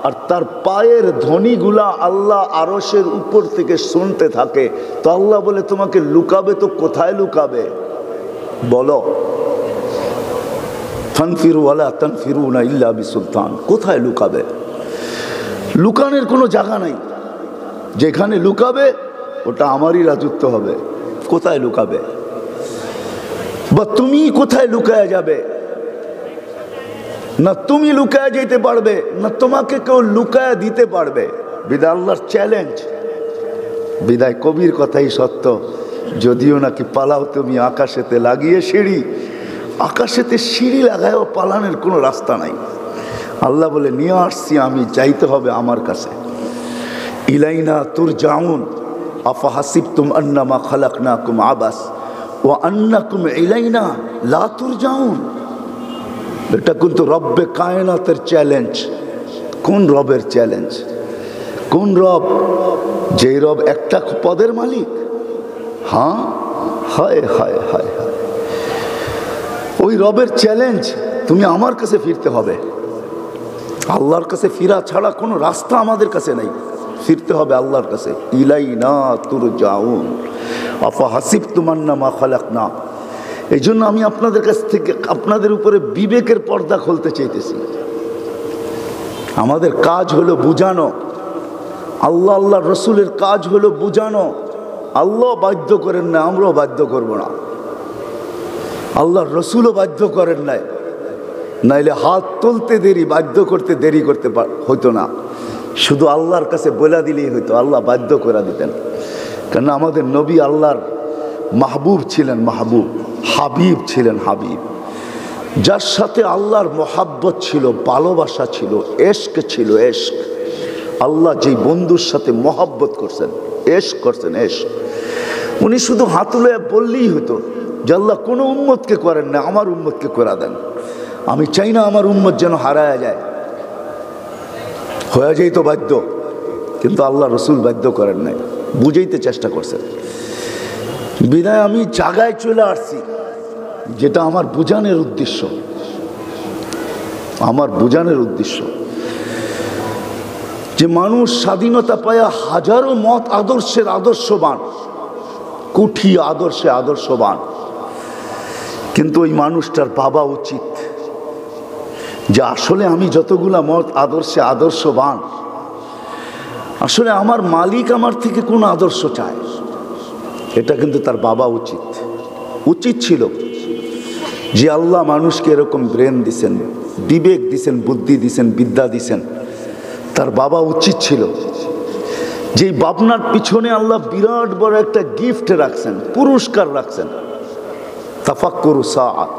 আর তার পায়ের ধ্বনিগুলা আল্লাহ আরশের উপর থেকে শুনতে থাকে। তো আল্লাহ বলে, তোমাকে লুকাবে তো কোথায় লুকাবে বলো? ফানফিরু ওয়ালা তানফিরুনা ইল্লা বিসুলতান, কোথায় লুকাবে? লুকানোর কোনো জায়গা নাই। যেখানে লুকাবে ওটা আমারই রাজত্ব হবে। কোথায় লুকাবে? বা তুমি কোথায় লুকায়া যাবে? না তুমি লুকায়া যেতে পারবে, না তোমাকে কেউ লুকায়া দিতে পারবে। বিদায় আল্লাহর চ্যালেঞ্জ। বিদায় কবির কথাই সত্য, যদিও নাকি পালাও তুমি আকাশেতে লাগিয়ে সিঁড়ি, আকাশেতে সিঁড়ি লাগায়ও পালানোর কোনো রাস্তা নাই। আল্লাহ বলে, নিয়ে আসছি আমি, যাইতে হবে আমার কাছে। ইলাইনা তুরজাউন আফা হাসিবতুম আন্নামা খালাকনাকুম আবাস ওয়া আন্নাকুম ইলাইনা লা তুরজাউন। এটা কিন্তু রব্বে কায়নাতের চ্যালেঞ্জ। কোন রবের চ্যালেঞ্জ? কোন রব? যেই রব একটা পদের মালিক। হ্যাঁ, হায় হায় হায় হায়, ওই রবের চ্যালেঞ্জ। তুমি আমার কাছে ফিরতে হবে। আল্লাহর কাছে ফিরা ছাড়া কোনো রাস্তা আমাদের কাছে নাই। ফিরতে হবে আল্লাহর কাছে। ইলাইনা তুরজাউন আফা হাসিবতুম আন্নামা খালাকনা। এই জন্য আমি আপনাদের কাছ থেকে আপনাদের উপরে বিবেকের পর্দা খুলতে চাইতেছি। আমাদের কাজ হলো বুঝানো, আল্লাহ রসুলের কাজ হলো বুঝানো। আল্লাহ বাধ্য করেন না, আমরাও বাধ্য করব না। আল্লাহর রসুলও বাধ্য করেন নাই, নাইলে হাত তুলতে দেরি, বাধ্য করতে দেরি করতে হইতো না। শুধু আল্লাহর কাছে বলে দিলেই হইতো, আল্লাহ বাধ্য করে দিতেন। কেন আমাদের নবী আল্লাহর মাহবুব ছিলেন, মাহবুব, হাবিব ছিলেন, হাবিব। যার সাথে আল্লাহর মোহাব্বত ছিল, ভালোবাসা ছিল, এশক ছিল, এশক। আল্লাহ যেই বন্ধুর সাথে মোহাব্বত করছেন, এশক করছেন, এশক, উনি শুধু হাত তুলে বললেই হতো যে আল্লাহ কোনো উম্মতকে করেন না, আমার উম্মতকে করে দেন। আমি চাই না আমার উম্মত যেন হারায় যায়। হয়ে যাই তো বাধ্য, কিন্তু আল্লাহ রসুল বাধ্য করেন নাই, বুঝাইতে চেষ্টা করছেন। বিদায় আমি জায়গায় চলে আসছি, যেটা আমার বুঝানোর উদ্দেশ্য, আমার বুঝানোর উদ্দেশ্য যে মানুষ স্বাধীনতা পায়া হাজারো মত আদর্শের আদর্শবান, কুঠি আদর্শে আদর্শবান, কিন্তু ওই মানুষটার ভাবা উচিত যে আসলে আমি যতগুলা মত আদর্শে আদর্শবান, আসলে আমার মালিক আমার থেকে কোন আদর্শ চায়, এটা কিন্তু তার ভাবা উচিত। উচিত ছিল যে আল্লাহ মানুষকে এরকম ব্রেন দিছেন, বিবেক দিছেন, বুদ্ধি দিছেন, বিদ্যা দিছেন, তার বাবা উচিত ছিল যে ভাবনার পিছনে আল্লাহ বিরাট বড় একটা গিফট রাখছেন, পুরস্কার রাখছেন। তাফাক্কুরু সাআত,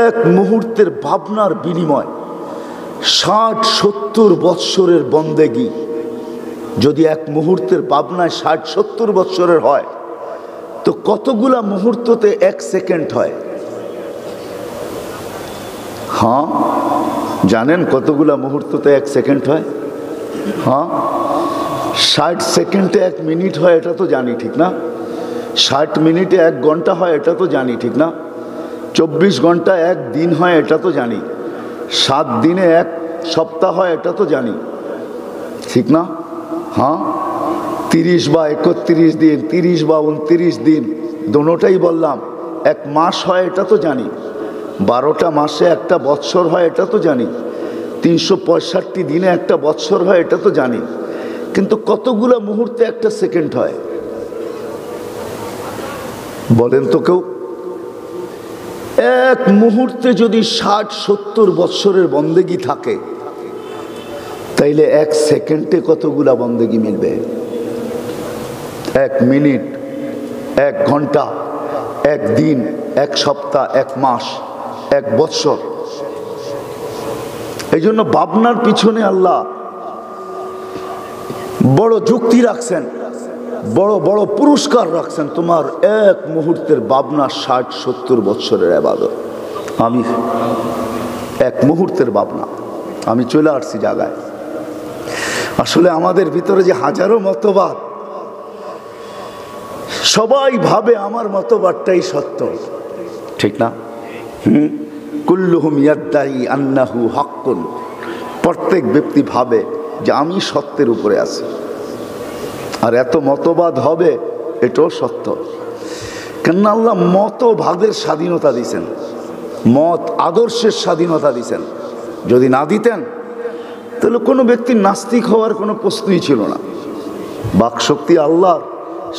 এক মুহূর্তের ভাবনার বিনিময় 60-70 বৎসরের বন্দেগী। যদি এক মুহূর্তের ভাবনায় 60-70 বৎসরের হয়, তো কতগুলা মুহূর্ততে 1 সেকেন্ড হয়? হ্যাঁ, জানেন কতগুলা মুহূর্ততে 1 সেকেন্ড হয়? হ্যাঁ, 60 সেকেন্ডে 1 মিনিট হয়, এটা তো জানি, ঠিক না? 60 মিনিটে 1 ঘন্টা হয়, এটা তো জানি, ঠিক না? 24 ঘন্টা 1 দিন হয়, এটা তো জানি। 7 দিনে 1 সপ্তাহ হয়, এটা তো জানি, ঠিক না? হ্যাঁ, 30 বা 31 দিন, 30 বা 29 দিন, দোনোটাই বললাম। 1 মাস হয়, এটা তো জানি। 12টা মাসে 1টা বৎসর হয়, এটা তো জানি। 365 দিনে 1টা বৎসর হয়, এটা তো জানি। কিন্তু কতগুলা মুহূর্তে 1টা সেকেন্ড হয় বলেন তো কেউ? এক মুহূর্তে যদি 60-70 বৎসরের বন্দেগী থাকে, তাইলে 1 সেকেন্ডে কতগুলা বন্দেগী মিলবে? 1 মিনিট, 1 ঘন্টা, 1 দিন, 1 সপ্তাহ, 1 মাস, 1 বৎসর। এই জন্য ভাবনার পিছনে আল্লাহ বড় যুক্তি রাখছেন, বড় বড় পুরস্কার রাখছেন। তোমার 1 মুহূর্তের ভাবনা 60-70 বৎসরের ইবাদত। আমি 1 মুহূর্তের ভাবনা, আমি চলে আসছি জায়গায়। আসলে আমাদের ভিতরে যে হাজারো মতবাদ, সবাই ভাবে আমার মতবাদটাই সত্য, ঠিক না? কুল্লুহুম ইয়াদ্দাই আন্নাহু হাক্কুন, প্রত্যেক ব্যক্তি ভাবে যে আমি সত্যের উপরে আছি। আর এত মতবাদ হবে, এটাও সত্য। কেন আল্লাহ মতবাদের স্বাধীনতা দিয়েছেন, মত আদর্শের স্বাধীনতা দিয়েছেন। যদি না দিতেন তাহলে কোনো ব্যক্তির নাস্তিক হওয়ার কোনো প্রশ্নই ছিল না। বাকশক্তি আল্লাহর,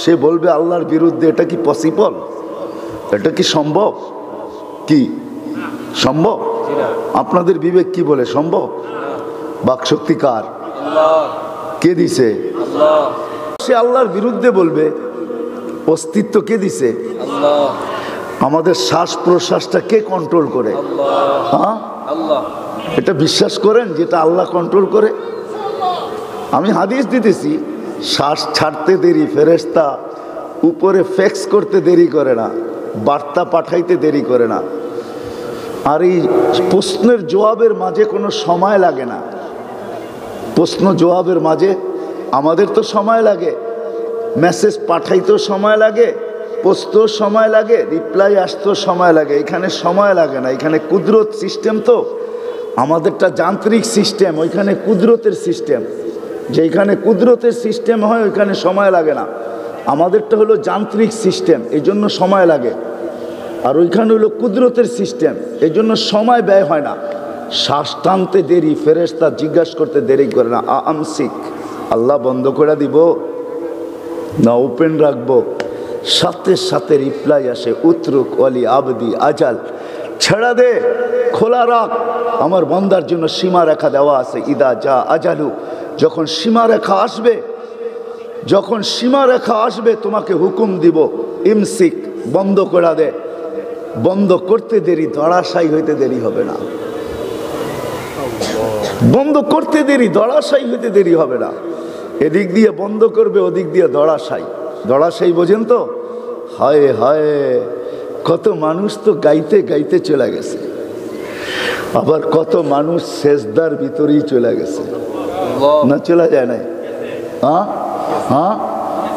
সে বলবে আল্লাহর বিরুদ্ধে, এটা কি পসিবল? এটা কি সম্ভব? কি সম্ভব? আপনাদের বিবেক কি বলে সম্ভব? বাকশক্তি কার? কে দিছে? সে আল্লাহর বিরুদ্ধে বলবে, অস্তিত্ব কে দিছে? আমাদের শ্বাস প্রশ্বাসটা কে কন্ট্রোল করে? হ্যাঁ, এটা বিশ্বাস করেন যেটা আল্লাহ কন্ট্রোল করে? আমি হাদিস দিতেছি, শ্বাস ছাড়তে দেরি, ফেরেশতা উপরে ফ্যাক্স করতে দেরি করে না, বার্তা পাঠাইতে দেরি করে না। আর এই প্রশ্নের জবাবের মাঝে কোনো সময় লাগে না। প্রশ্ন জবাবের মাঝে আমাদের তো সময় লাগে, মেসেজ পাঠাইতেও সময় লাগে, পোস্টও সময় লাগে, রিপ্লাই আসতেও সময় লাগে। এখানে সময় লাগে না, এখানে কুদরত সিস্টেম। তো আমাদেরটা যান্ত্রিক সিস্টেম, ওইখানে কুদরতের সিস্টেম। যেখানে কুদরতের সিস্টেম হয় ওইখানে সময় লাগে না। আমাদেরটা হলো যান্ত্রিক সিস্টেম, এই জন্য সময় লাগে। আর ওইখানে হলো কুদরতের সিস্টেম, এই জন্য সময় ব্যয় হয় না। শ্বাস টানতে দেরি, ফেরেশতা জিজ্ঞাসা করতে দেরি করে না। আমসিক, আল্লাহ বন্ধ করে দিব না ওপেন রাখবো? সাথে সাথে রিপ্লাই আসে, উতরুক ওয়ালি আবদি আজাল, ছেড়া দে, খোলা রাখ, আমার বন্দার জন্য সীমা রেখা দেওয়া আছে। ইদা যা আজালু, যখন সীমা রেখা আসবে, যখন সীমা রেখা আসবে তোমাকে হুকুম দিব, ইমসিক, বন্ধ করে দে। বন্ধ করতে দেরি, ধরাশায়ী হইতে দেরি হবে না। বন্ধ করতে দেরি, ধরাশায়ী হইতে দেরি হবে না। এদিক দিয়ে বন্ধ করবে, ওদিক দিয়ে ধরাশায়ী। ধরাশায়ী বোঝেন তো? হায় হায়, কত মানুষ তো গাইতে গাইতে চলে গেছে, আবার কত মানুষ সেজদার ভিতরেই চলে গেছে, না চলে যায় না? হ্যাঁ হ্যাঁ,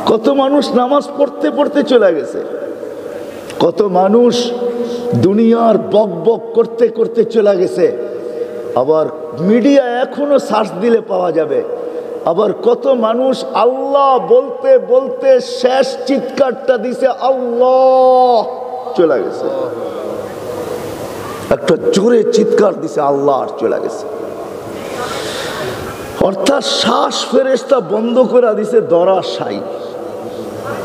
কত মানুষ নামাজ পড়তে পড়তে চলে গেছে, কত মানুষ দুনিয়ার বক বক করতে করতে চলে গেছে। আবার মিডিয়া এখনো সার্চ দিলে পাওয়া যাবে। আবার কত মানুষ আল্লাহ বলতে বলতে শেষ চিৎকারটা দিছে আল্লাহ, চলে গেছে। একটা জোরে চিৎকার দিছে আল্লাহ, আর চলে গেছে। অর্থাৎ শ্বাস ফেরেশতা বন্ধ করে দিছে ধরাশায়ী,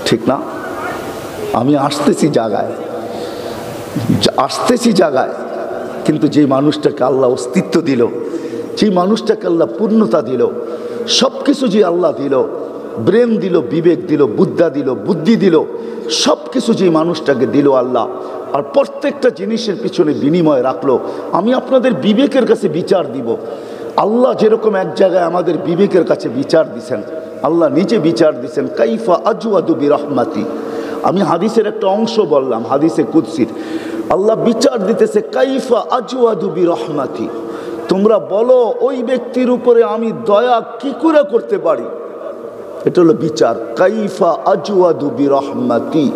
ঠিক না? আমি আসতেছি জায়গায়, আসতেছি জায়গায়, কিন্তু যে মানুষটাকে আল্লাহ অস্তিত্ব দিল, যে মানুষটাকে আল্লাহ পূর্ণতা দিল, সব কিছু যে আল্লাহ দিল, ব্রেন দিল, বিবেক দিল, বুদ্ধি দিল, সব কিছু যে মানুষটাকে দিল আল্লাহ, আর প্রত্যেকটা জিনিসের পিছনে বিনিময় রাখলো। আমি আপনাদের বিবেকের কাছে বিচার দিব। আল্লাহ যেরকম এক জায়গায় আমাদের বিবেকের কাছে বিচার দিছেন, আল্লাহ নিজে বিচার দিছেন, কাইফা আজওয়াদু বিরহমাতি। আমি হাদিসের একটা অংশ বললাম, হাদিসে কুদসির আল্লাহ বিচার দিতেছে, কাইফা আজওয়াদু বিরহমাতি। তোমরা বলো ওই ব্যক্তির উপরে আমি দয়া কি করে করতে পারি। এটা হলো বিচার। কাইফা আজওয়াদু বিরহমাতি,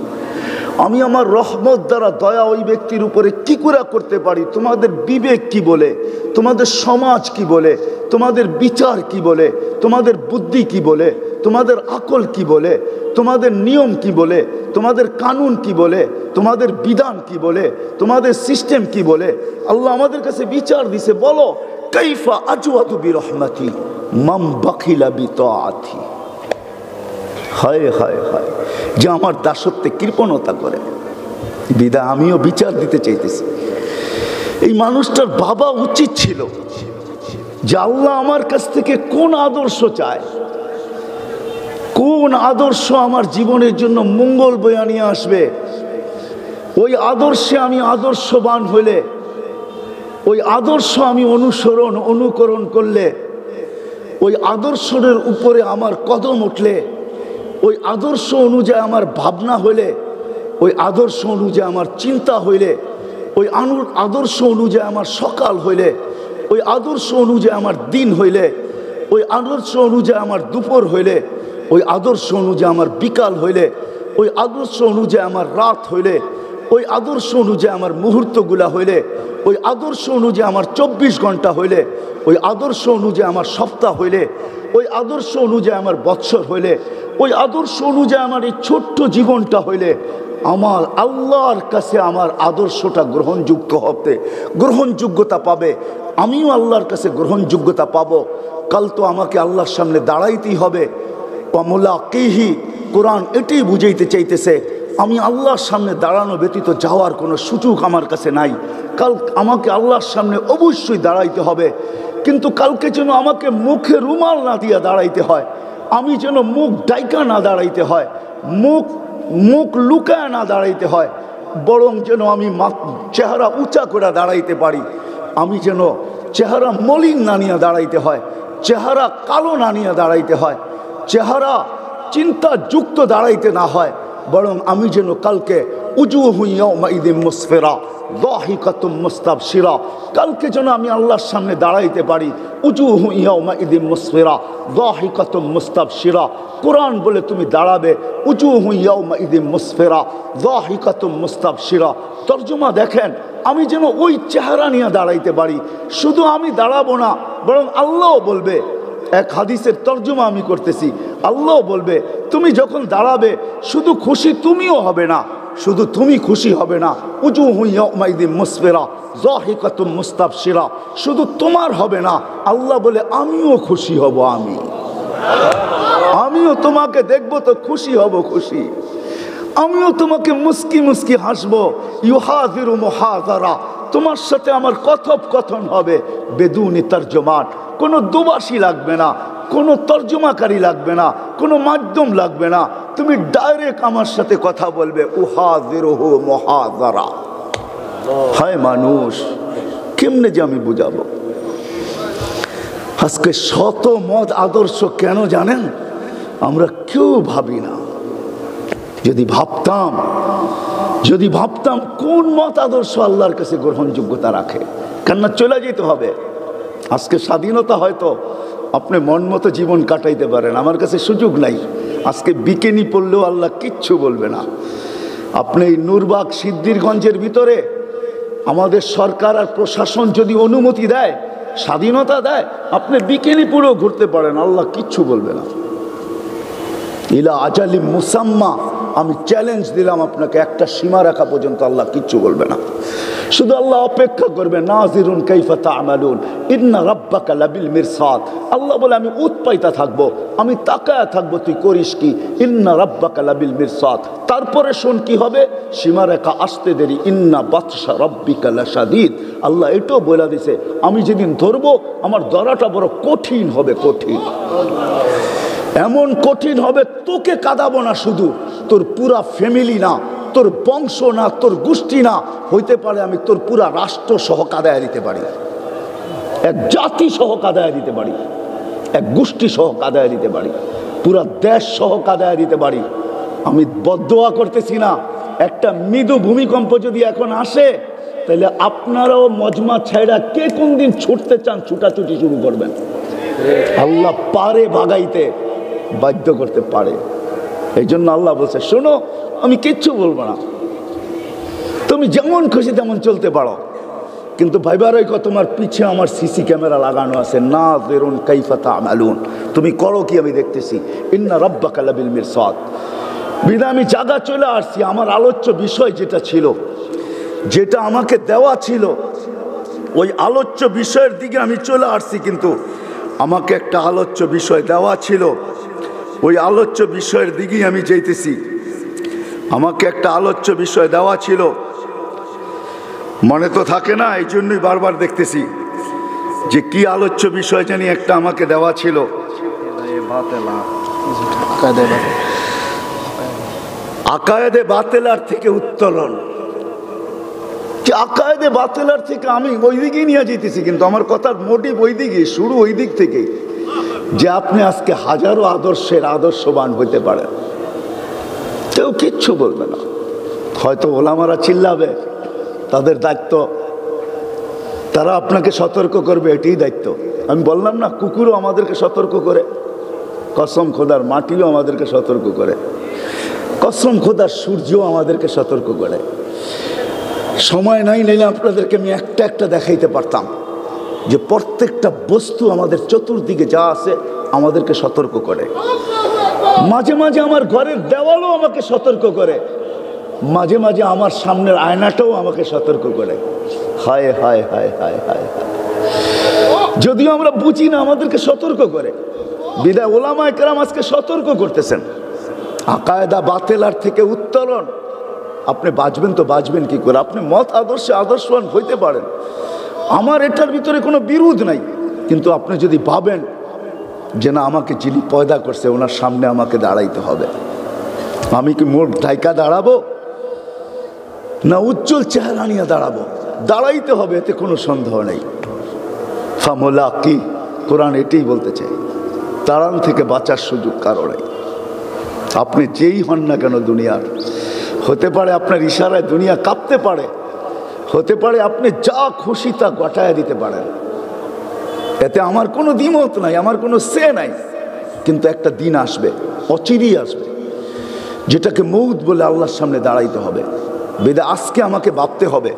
আমি আমার রহমত দ্বারা দয়া ওই ব্যক্তির উপরে কি করে করতে পারি। তোমাদের বিবেক কি বলে, তোমাদের সমাজ কি বলে, তোমাদের বিচার কি বলে, তোমাদের বুদ্ধি কি বলে, তোমাদের আকল কি বলে, তোমাদের নিয়ম কি বলে, তোমাদের কানুন কি বলে, তোমাদের বিধান কি বলে, তোমাদের সিস্টেম কি বলে। আল্লাহ আমাদের কাছে বিচার দিছে, বলো কাইফা আজওয়াদু বিরহমাতি মাম বাখিলা বিতাআতি। হায় হায় হায়, যে আমার দাসত্বে কৃপণতা করে, বিদা আমিও বিচার দিতে চাইতেছি। এই মানুষটার বাবা উচিত ছিল যে আল্লাহ আমার কাছ থেকে কোন আদর্শ চায়, কোন আদর্শ আমার জীবনের জন্য মঙ্গল বয়ে নিয়ে আসবে। ওই আদর্শে আমি আদর্শবান হলে, ওই আদর্শ আমি অনুকরণ করলে, ওই আদর্শের উপরে আমার কদম উঠলে, ওই আদর্শ অনুযায়ী আমার ভাবনা হইলে, ওই আদর্শ অনুযায়ী আমার চিন্তা হইলে, ওই আদর্শ অনুযায়ী আমার সকাল হইলে, ওই আদর্শ অনুযায়ী আমার দিন হইলে, ওই আদর্শ অনুযায়ী আমার দুপুর হইলে, ওই আদর্শ অনুযায়ী আমার বিকাল হইলে, ওই আদর্শ অনুযায়ী আমার রাত হইলে, ওই আদর্শ অনুযায়ী আমার মুহূর্তগুলা হইলে, ওই আদর্শ অনুযায়ী আমার 24 ঘন্টা হইলে, ওই আদর্শ অনুযায়ী আমার সপ্তাহ হইলে, ওই আদর্শ অনুযায়ী আমার বৎসর হইলে, ওই আদর্শ অনুযায়ী আমার এই ছোট্ট জীবনটা হইলে আমার আল্লাহর কাছে আমার আদর্শটা গ্রহণযোগ্যতা পাবে। আমিও আল্লাহর কাছে গ্রহণযোগ্যতা পাবো। কাল তো আমাকে আল্লাহর সামনে দাঁড়াইতেই হবে। ওয়ামুলাকিহি, কোরআন এটাই বুঝাইতে চাইতেছে, আমি আল্লাহর সামনে দাঁড়ানো ব্যতীত যাওয়ার কোনো সুযোগ আমার কাছে নাই। কাল আমাকে আল্লাহর সামনে অবশ্যই দাঁড়াইতে হবে, কিন্তু কালকে যেন আমাকে মুখে রুমাল না দিয়া দাঁড়াইতে হয়, আমি যেন মুখ ডাইকা না দাঁড়াইতে হয়, মুখ লুকায় না দাঁড়াইতে হয়, বরং যেন আমি চেহারা উঁচা করে দাঁড়াইতে পারি। আমি যেন চেহারা মলিন না নিয়ে দাঁড়াইতে হয়, চেহারা কালো না নিয়ে দাঁড়াইতে হয়, চেহারা চিন্তা যুক্ত দাঁড়াইতে না হয়, বরং আমি যেন কালকে উজুহু ইয়াউমাইযিন মুসফিরা দাহিকাতুম মুস্তাবশিরা, কালকে যেন আমি আল্লাহর সামনে দাঁড়াইতে পারি। উজুহু ইয়াউমাইযিন মুসফিরা দাহিকাতুম মুস্তাবশিরা, কোরআন বলে তুমি দাঁড়াবে উজুহু ইয়াউমাইযিন মুসফিরা দাহিকাতুম মুস্তাবশিরা। তর্জমা দেখেন, আমি যেন ওই চেহারা নিয়ে দাঁড়াইতে পারি। শুধু আমি দাঁড়াবো না, বরং আল্লাহ বলবে, এক হাদিসের তর্জমা আমি করতেছি, আল্লাহ বলবে তুমি যখন দাঁড়াবে শুধু খুশি তুমিও হবে না, শুধু তুমি খুশি হবে না, উজুহু ইয়াউমাইযিন মুসফিরা যাহিকাতুম মুস্তাবশিরা, শুধু তোমার হবে না, আল্লাহ বলে আমিও খুশি হব, আমিও তোমাকে দেখবো তো খুশি হব, খুশি আমিও তোমাকে মুস্কি মুস্কি হাসবো। ইউহাযিরু মুহাযারা, তোমার সাথে আমার কথোপকথন হবে বেদুনি তরজমান, কোনো দুবাসী লাগবে না, কোনো তর্জমাকারী লাগবে না, কোনো মাধ্যম লাগবে না, তুমি ডাইরেক্ট আমার সাথে কথা বলবে। উহাযিরুহু মুহাযারা, হায় মানুষ, কেমনে যে আমি বুঝাবো? আজকে শত মত আদর্শ কেন জানেন? আমরা কেউ ভাবি না। যদি ভাবতাম কোন মত আদর্শ আল্লাহর কাছে গ্রহণযোগ্যতা রাখে, কেননা চলে যেতে হবে। আজকে স্বাধীনতা, হয়তো আপনি মন মতো জীবন কাটাইতে পারেন, আমার কাছে সুযোগ নাই। আজকে বিকেনি পড়লেও আল্লাহ কিচ্ছু বলবে না। আপনি এই নূরবাগ সিদ্ধিরগঞ্জের ভিতরে আমাদের সরকার আর প্রশাসন যদি অনুমতি দেয়, স্বাধীনতা দেয়, আপনি বিকেনি পুরো ঘুরতে পারেন, আল্লাহ কিচ্ছু বলবে না। ইলা আজালি মুসাম্মা, আমি চ্যালেঞ্জ দিলাম আপনাকে, একটা সীমা রাখা পর্যন্ত আল্লাহ কিচ্ছু বলবে না। শুধু আল্লাহ অপেক্ষা করবে, নাজিরুন কাইফা তা'মালুন ইন্না রাব্বাকা লাবিল মিরসাদ। আল্লাহ বলে আমি উৎপাইতা থাকবো, আমি তাকায়া থাকবো তুই করিস কি। ইন্না রাব্বাকা লাবিল মিরসাদ, তারপরে শোন কি হবে, সীমারেখা আসতে দেরি। ইন্না বাতশা রাব্বিকা লাশাদীদ, আল্লাহ এটাও বলে দিছে আমি যেদিন ধরবো আমার ধরাটা বড় কঠিন হবে, কঠিন, এমন কঠিন হবে তোকে কাঁদাবো না, শুধু তোর পুরা ফ্যামিলি না, তোর বংশ না, তোর গোষ্ঠী না, হইতে পারে আমি তোর পুরা রাষ্ট্র সহ কাঁদায়া দিতে পারি, এক জাতি সহ কাঁদায়া দিতে পারি, এক গোষ্ঠী সহ কাঁদায়া দিতে পারি, পুরা দেশ সহ কাঁদায়া দিতে পারি। আমি বদদোয়া করতেছি না, একটা মৃদু ভূমিকম্প যদি এখন আসে, তাহলে আপনারাও মজমা ছাইড়া কে কোন দিন ছুটতে চান, ছুটাছুটি শুরু করবেন। আল্লাহ পারে ভাগাইতে, বাধ্য করতে পারে। এই জন্য আল্লাহ বলছে শোনো, আমি কিচ্ছু বলবো না, তুমি যেমন খুশি তেমন চলতে পারো, কিন্তু ভাইবার তোমার পিছে আমার সিসি ক্যামেরা লাগানো আছে, নাযিরুন কাইফা তা'মালুন, তুমি করো কি আমি দেখতেছি। ইন্না রাব্বাকা লাবিল মিরসাদ। বিদায় আমি জায়গা চলে আসছি, আমার আলোচ্য বিষয় যেটা ছিল, যেটা আমাকে দেওয়া ছিল, ওই আলোচ্য বিষয়ের দিকে আমি চলে আসছি। কিন্তু আমাকে একটা আলোচ্য বিষয় দেওয়া ছিল, ওই আলোচ্য বিষয়ের দিকেই আমি যাইতেছি। আমাকে একটা আলোচ্য বিষয় দেওয়া ছিল, মনে তো থাকে না, এই জন্যই বারবার দেখতেছি যে কি আলোচ্য বিষয় জানি একটা আমাকে দেওয়া ছিল। আকায়েদে বাতেলার থেকে উত্তোলন, যে আকায়েদে বাতেলার থেকে আমি ওই দিকেই নিয়ে যেতেছি, কিন্তু আমার কথার মোটিভ ওই দিকে, শুরু ওই দিক থেকে, যে আপনি আজকে হাজারো আদর্শের আদর্শবান হইতে পারেন, কেউ কিচ্ছু বলবে না। হয়তো ওলামারা চিল্লাবে, তাদের দায়িত্ব, তারা আপনাকে সতর্ক করবে, এটাই দায়িত্ব। আমি বললাম না, কুকুরও আমাদেরকে সতর্ক করে, কসম খোদার মাটিও আমাদেরকে সতর্ক করে, কসম খোদার সূর্যও আমাদেরকে সতর্ক করে। সময় নাই, নাইলে আপনাদেরকে আমি একটা একটা দেখাইতে পারতাম যে প্রত্যেকটা বস্তু আমাদের চতুর্দিকে যা আছে আমাদেরকে সতর্ক করে। মাঝে মাঝে আমার ঘরের দেওয়ালও আমাকে সতর্ক করে, মাঝে মাঝে আমার সামনের আয়নাটাও আমাকে সতর্ক করে। হায় হায় হায় হায় হায়, যদিও আমরা বুঝি না আমাদেরকে সতর্ক করে। বিদায় ওলামায়ে কেরাম আজকে সতর্ক করতেছেন, আকায়েদা বাতেলার থেকে উত্তোলন। আপনি বাঁচবেন তো বাঁচবেন কি করে? আপনি মত আদর্শে আদর্শবান হইতে পারেন, আমার এটার ভিতরে কোনো বিরোধ নাই, কিন্তু আপনি যদি ভাবেন যে না, আমাকে যিনি পয়দা করছে ওনার সামনে আমাকে দাঁড়াইতে হবে, আমি কি মোট ঢাইকা দাঁড়াবো না উজ্জ্বল চেহারা নিয়ে দাঁড়াবো? দাঁড়াইতে হবে, এতে কোনো সন্দেহ নেই। ফামোলা কি কোরআন এটাই বলতে চাই, দাঁড়ান থেকে বাঁচার সুযোগ কারো নেই। আপনি যেই হন না কেন দুনিয়ার, হতে পারে আপনার ইশারায় দুনিয়া কাঁপতে পারে, হতে পারে আপনি যা খুশি তা গটায় দিতে পারেন, এতে আমার কোনো দ্বিমত নাই, আমার কোনো সে নাই। কিন্তু একটা দিন আসবে, অচিরেই আসবে, যেটাকে মৌত বলে আল্লাহর সামনে দাঁড়াইতে হবে। বেদা আজকে আমাকে ভাবতে হবে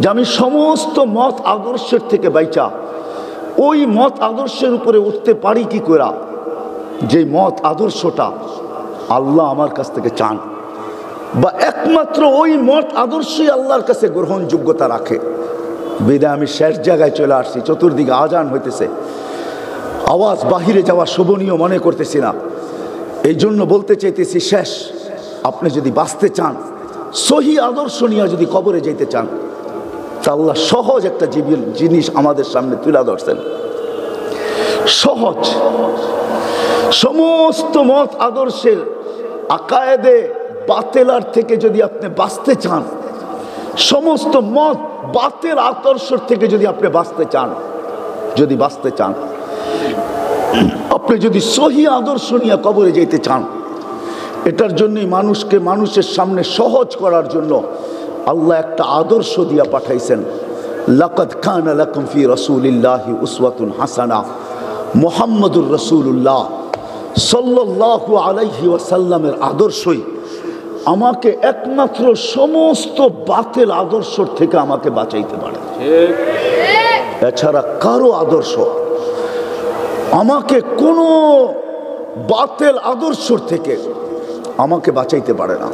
যে আমি সমস্ত মত আদর্শের থেকে বাইচা ওই মত আদর্শের উপরে উঠতে পারি কি করে, যে মত আদর্শটা আল্লাহ আমার কাছ থেকে চান, বা একমাত্র ওই মত আদর্শই আল্লাহর কাছে গ্রহণযোগ্যতা রাখে। বিদায় আমি শেষ জায়গায় চলে আসছি, চতুর্দিকে আজান হইতেছে, আওয়াজ বাহিরে যাওয়া শোভনীয় মনে করতেছি না, এই জন্য বলতে চাইতেছি শেষ, আপনি যদি বাঁচতে চান, সহি আদর্শ নিয়ে যদি কবরে যেতে চান, তা আল্লাহ সহজ একটা জিনিস আমাদের সামনে তুলে ধরছেন। সহজ, সমস্ত মত আদর্শের আকায়েদে বাতেলার থেকে যদি আপনি বাঁচতে চান, সমস্ত মত বাতের আদর্শ থেকে যদি আপনি বাঁচতে চান, যদি বাঁচতে চান, আপনি যদি সহি আদর্শ নিয়ে কবরে যেতে চান, এটার জন্যই মানুষকে মানুষের সামনে সহজ করার জন্য আল্লাহ একটা আদর্শ দিয়া পাঠাইছেন। লাকাদ কানা লাকুম ফি রাসূলিল্লাহি উসওয়াতুন হাসানা। মুহাম্মদুর রাসূলুল্লাহ সাল্লাল্লাহু আলাইহি ওয়াসাল্লামের আদর্শই আমাকে একমাত্র সমস্ত বাতিল আদর্শ থেকে আমাকে বাঁচাইতে পারে। এছাড়া কারো আদর্শ আমাকে কোনো বাতিল আদর্শ থেকে আমাকে বাঁচাইতে পারে না।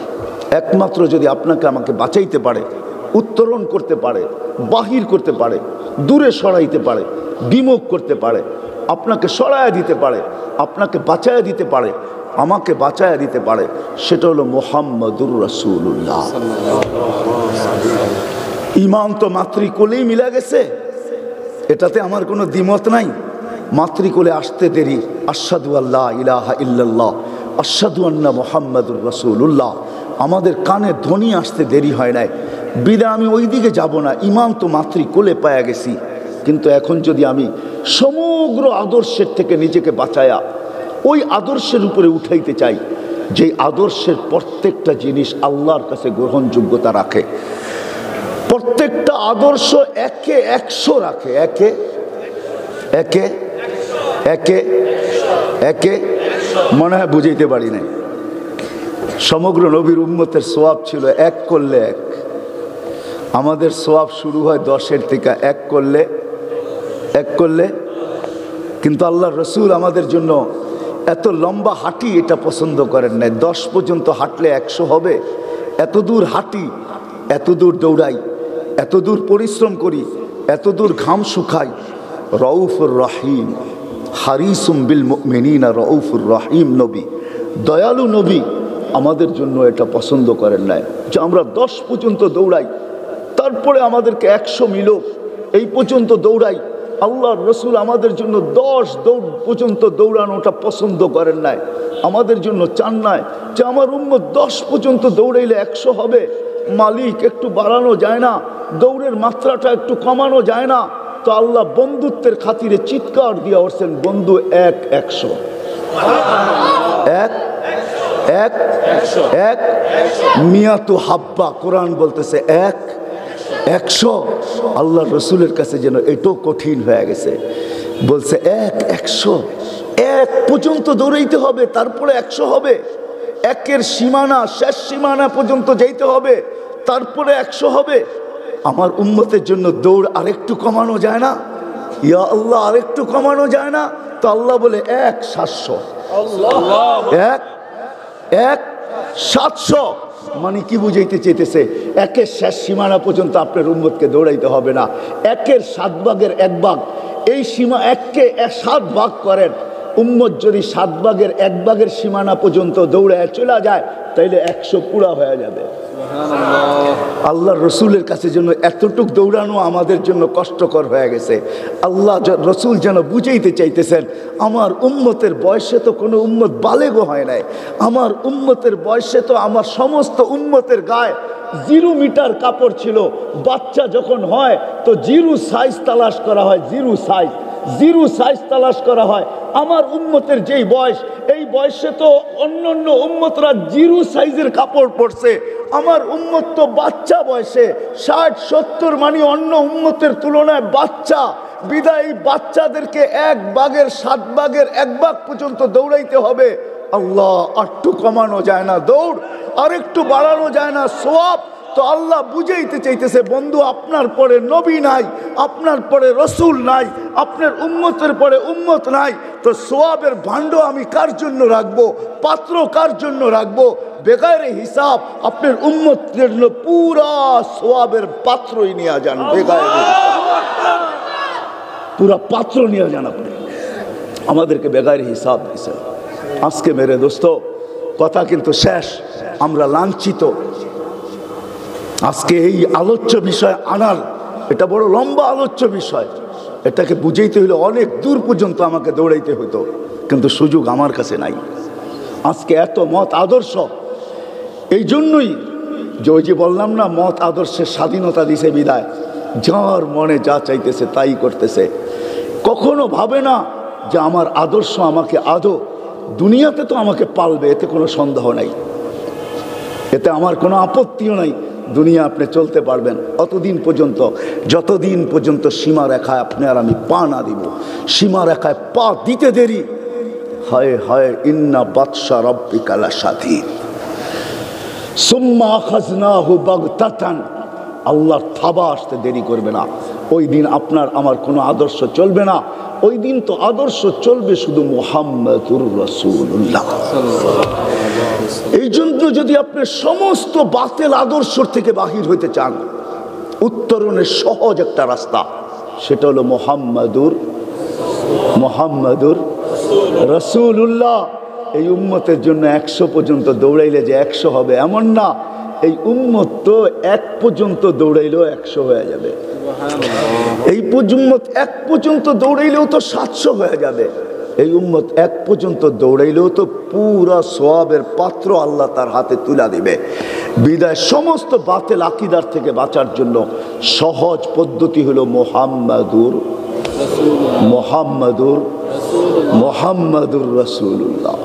একমাত্র যদি আপনাকে আমাকে বাঁচাইতে পারে, উত্তরণ করতে পারে, বাহির করতে পারে, দূরে সরাইতে পারে, বিমুখ করতে পারে, আপনাকে সরাইয়া দিতে পারে, আপনাকে বাঁচাইয়া দিতে পারে, আমাকে বাঁচাইয়া দিতে পারে, সেটা হলো মুহাম্মদুর রাসূলুল্লাহ। ঈমান তো মাতৃকোলেই মিলে গেছে, এটাতে আমার কোনো দ্বিমত নাই। মাতৃকোলে আসতে দেরি, আশহাদু আল্লা ইলাহা ইল্লাল্লাহ আশহাদু আন্না মুহাম্মাদুর রাসূলুল্লাহ, আমাদের কানে ধ্বনি আসতে দেরি হয় নাই। বিদায় আমি ওই দিকে যাব না, ঈমান তো মাতৃকোলে পায়া গেছি। কিন্তু এখন যদি আমি সমগ্র আদর্শের থেকে নিজেকে বাঁচায়া ওই আদর্শের উপরে উঠাইতে চাই, যে আদর্শের প্রত্যেকটা জিনিস আল্লাহর কাছে গ্রহণযোগ্যতা রাখে, প্রত্যেকটা আদর্শ একে 100 রাখে, একে একে একে একে মনে হয় বুঝাইতে পারি নাই। সমগ্র নবীর উম্মতের সোয়াব ছিল 1 করলে 1, আমাদের সোয়াব শুরু হয় 10-এর থেকে, 1 করলে। কিন্তু আল্লাহ রসুল আমাদের জন্য এত লম্বা হাঁটি এটা পছন্দ করেন নাই। 10 পর্যন্ত হাঁটলে 100 হবে, এত দূর হাঁটি, এত দূর দৌড়াই, এত দূর পরিশ্রম করি, এত দূর ঘাম শুকাই। রউফুর রহিম, হারিসুম বিল মুমিনিনা রউফুর রহিম নবী, দয়ালু নবী আমাদের জন্য এটা পছন্দ করেন নাই যে আমরা 10 পর্যন্ত দৌড়াই, তারপরে আমাদেরকে 100 মিলো এই পর্যন্ত দৌড়াই। আল্লাহর রসুল আমাদের জন্য 10 দৌড় পর্যন্ত দৌড়ানোটা পছন্দ করেন নাই। আমাদের জন্য চান নাই যে আমার উম্মত 10 পর্যন্ত দৌড়াইলে 100 হবে, মালিক একটু বাড়ানো যায় না, দৌড়ের মাত্রাটা একটু কমানো যায় না? তো আল্লাহ বন্ধুত্বের খাতিরে চিৎকার দিয়ে উঠছেন, বন্ধু 100 মিয়াতু হাব্বা, কোরআন বলতেছে 100। আল্লাহ রসুলের কাছে যেন এটাও কঠিন হয়ে গেছে, বলছে 100 পর্যন্ত দৌড়াইতে হবে, তারপরে 100 হবে। 1-এর সীমানা, শেষ সীমানা পর্যন্ত যাইতে হবে, তারপরে 100 হবে। আমার উম্মতের জন্য দৌড় আরেকটু কমানো যায় না? ইয়া আল্লাহ, আরেকটু কমানো যায় না? তো আল্লাহ বলে 700, 700। মানে কি বুঝাইতে চাইতেছে? 1-এর শেষ সীমানা পর্যন্ত আপনার উম্মতকে দৌড়াইতে হবে না। 1-এর 7 ভাগের 1 ভাগ, এই সীমা 1-কে 7 ভাগ করেন। উম্মত যদি 7 ভাগের 1 ভাগের সীমানা পর্যন্ত দৌড়ায় চলে যায়, তাইলে 100 পুরা হয়ে যাবে। আল্লাহর রসুলের কাছে জন্য এতটুক দৌড়ানো আমাদের জন্য কষ্টকর হয়ে গেছে। আল্লাহ রসুল যেন বুঝাইতে চাইতেছেন, আমার উম্মতের বয়সে তো কোনো উম্মত বালেগো হয় নাই, আমার উম্মতের বয়সে তো আমার সমস্ত উম্মতের গায়ে 0 মিটার কাপড় ছিল। বাচ্চা যখন হয় তো 0 সাইজ তালাশ করা হয়, 0 সাইজ তালাশ করা হয়। আমার উম্মতের যেই বয়স, এই বয়সে তো অন্যান্য উম্মতরা 0 সাইজের কাপড় পরছে, আমার উম্মত তো বাচ্চা বয়সে 60-70, মানে অন্য উম্মতের তুলনায় বাচ্চা। বিদায় এই বাচ্চাদেরকে 1 ভাগের 7 ভাগের 1 ভাগ পর্যন্ত দৌড়াইতে হবে। আল্লাহ, আরেকটু কমানো যায় না দৌড়? আরেকটু বাড়ানো যায় না সওয়াব? তো আল্লাহ বুঝাইতে চাইতেছে, বন্ধু আপনার পরে নবী নাই, আপনার পরে রসুল নাই, আপনার উম্মতের পরে উম্মত নাই, তো সওয়াবের ভাণ্ড আমি কার জন্য রাখবো? পাত্র কার জন্য রাখবো? বেগারে হিসাব আপনার উম্মতের জন্য পুরা সওয়াবের পাত্রই নিয়ে যান, বেগারে পুরা পাত্র নিয়ে যান আপনি। আমাদেরকে বেগারে হিসাব দিয়েছেন। আজকে মেরে দোস্ত, কথা কিন্তু শেষ, আমরা লাঞ্ছিত। আজকে এই আলোচ্য বিষয় আনার, এটা বড় লম্বা আলোচ্য বিষয়, এটাকে বুঝাইতে হইলে অনেক দূর পর্যন্ত আমাকে দৌড়াইতে হতো, কিন্তু সুযোগ আমার কাছে নাই। আজকে এত মত আদর্শ, এই জন্যই যে ওই যে বললাম না, মত আদর্শের স্বাধীনতা দিছে বিদায়, যার মনে যা চাইতেছে তাই করতেছে। কখনো ভাবে না যে আমার আদর্শ আমাকে আদৌ দুনিয়াতে তো আমাকে পালবে, এতে কোনো সন্দেহ নাই, এতে আমার কোনো আপত্তিও নাই। দুনিয়া আপনি চলতে পারবেন অতদিন পর্যন্ত, যতদিন পর্যন্ত সীমা রেখায় আপনি আর আমি পা না দিব। সীমা রেখায় পা দিতে দেরি, হায় হায় ইন্না বাদশা রব্বিকা লাশাদীদ সুম্মা আখাযনাহু বাগতাতান, আল্লাহর থাবা আসতে দেরি করবে না। ওই দিন আপনার আমার কোনো আদর্শ চলবে না, ওই দিন তো আদর্শ চলবে শুধু মুহাম্মাদুর রাসূলুল্লাহ। এই জন্য যদি আপনি সমস্ত বাতিল আদর্শ থেকে বাহির হইতে চান, উত্তরণের সহজ একটা রাস্তা, সেটা হলো মুহাম্মাদুর রাসূলুল্লাহ। এই উম্মতের জন্য 100 পর্যন্ত দৌড়াইলে যে 100 হবে এমন না, এই উম্মত তো 1 পর্যন্ত দৌড়াইলেও 100 হয়ে যাবে। এই উম্মত 1 পর্যন্ত দৌড়াইলেও তো 700 হয়ে যাবে। এই উম্মত 1 পর্যন্ত দৌড়াইলেও তো পুরা সওয়াবের পাত্র আল্লাহ তার হাতে তুলে দিবে। বিদায় সমস্ত বাতিল আকীদার থেকে বাঁচার জন্য সহজ পদ্ধতি হলো মুহাম্মাদুর রাসূলুল্লাহ।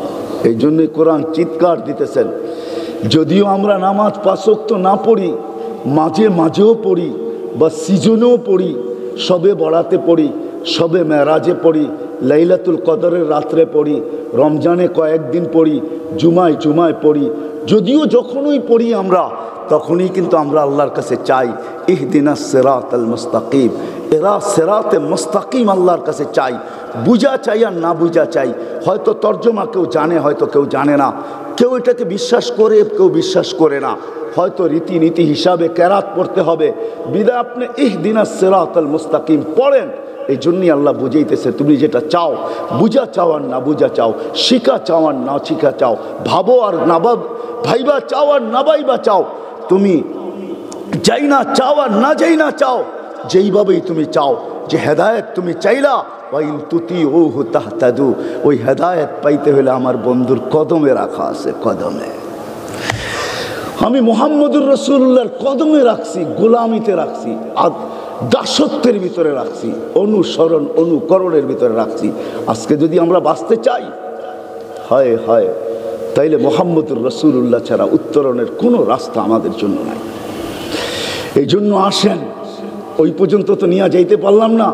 এই জন্যই কোরআন চিৎকার দিতেছেন, যদিও আমরা নামাজ 5 ওয়াক্ত না পড়ি, মাঝে মাঝেও পড়ি বা সিজনেও পড়ি, সবে বরাতে পড়ি, সবে মেরাজে পড়ি, লাইলাতুল কদরের রাত্রে পড়ি, রমজানে কয়েকদিন পড়ি, জুমায় পড়ি, যদিও যখনই পড়ি আমরা তখনই কিন্তু আমরা আল্লাহর কাছে চাই ইহদিনাস সিরাতাল মুস্তাকিম, এরা সিরাতে মুস্তাকিম আল্লাহর কাছে চাই। বুঝা চাই আর না বুঝা চাই, হয়তো তর্জমা কেউ জানে, হয়তো কেউ জানে না, কেউ এটাকে বিশ্বাস করে, কেউ বিশ্বাস করে না, হয়তো রীতিনীতি হিসাবে কেরাত পড়তে হবে। বিদা আপনি ইহদিনাস সিরাতাল মুস্তাকিম পড়েন। এই জন্যই আল্লাহ বুঝাইতেছে, তুমি যেটা চাও, বুঝা চাও আর না বুঝা চাও, শিখা চাও আর না শিখা চাও, ভাবো আর না ভাইবা চাও আর না ভাইবা চাও, তুমি যাই না চাও আর না যাই না চাও, যেইভাবেই তুমি চাও, যে হেদায়েত তুমি চাইলা, ওয়াইন তুতিউহু তাহতাদু, ওই হেদায়েত পাইতে হলে আমার বন্ধুর কদমে রাখা আছে, কদমে। আমি মুহাম্মদুর রাসূলুল্লাহর কদমে রাখছি, গোলামিতে রাখছি, দাসত্বের ভিতরে রাখছি, অনুসরণ অনুকরণের ভিতরে রাখছি। আজকে যদি আমরা বাঁচতে চাই, হায় হায়, তাইলে মুহাম্মদুর রাসূলুল্লাহ ছাড়া উত্তরণের কোনো রাস্তা আমাদের জন্য নাই। এই জন্য আসেন, ওই পর্যন্ত তো নিয়ে যাইতে পারলাম না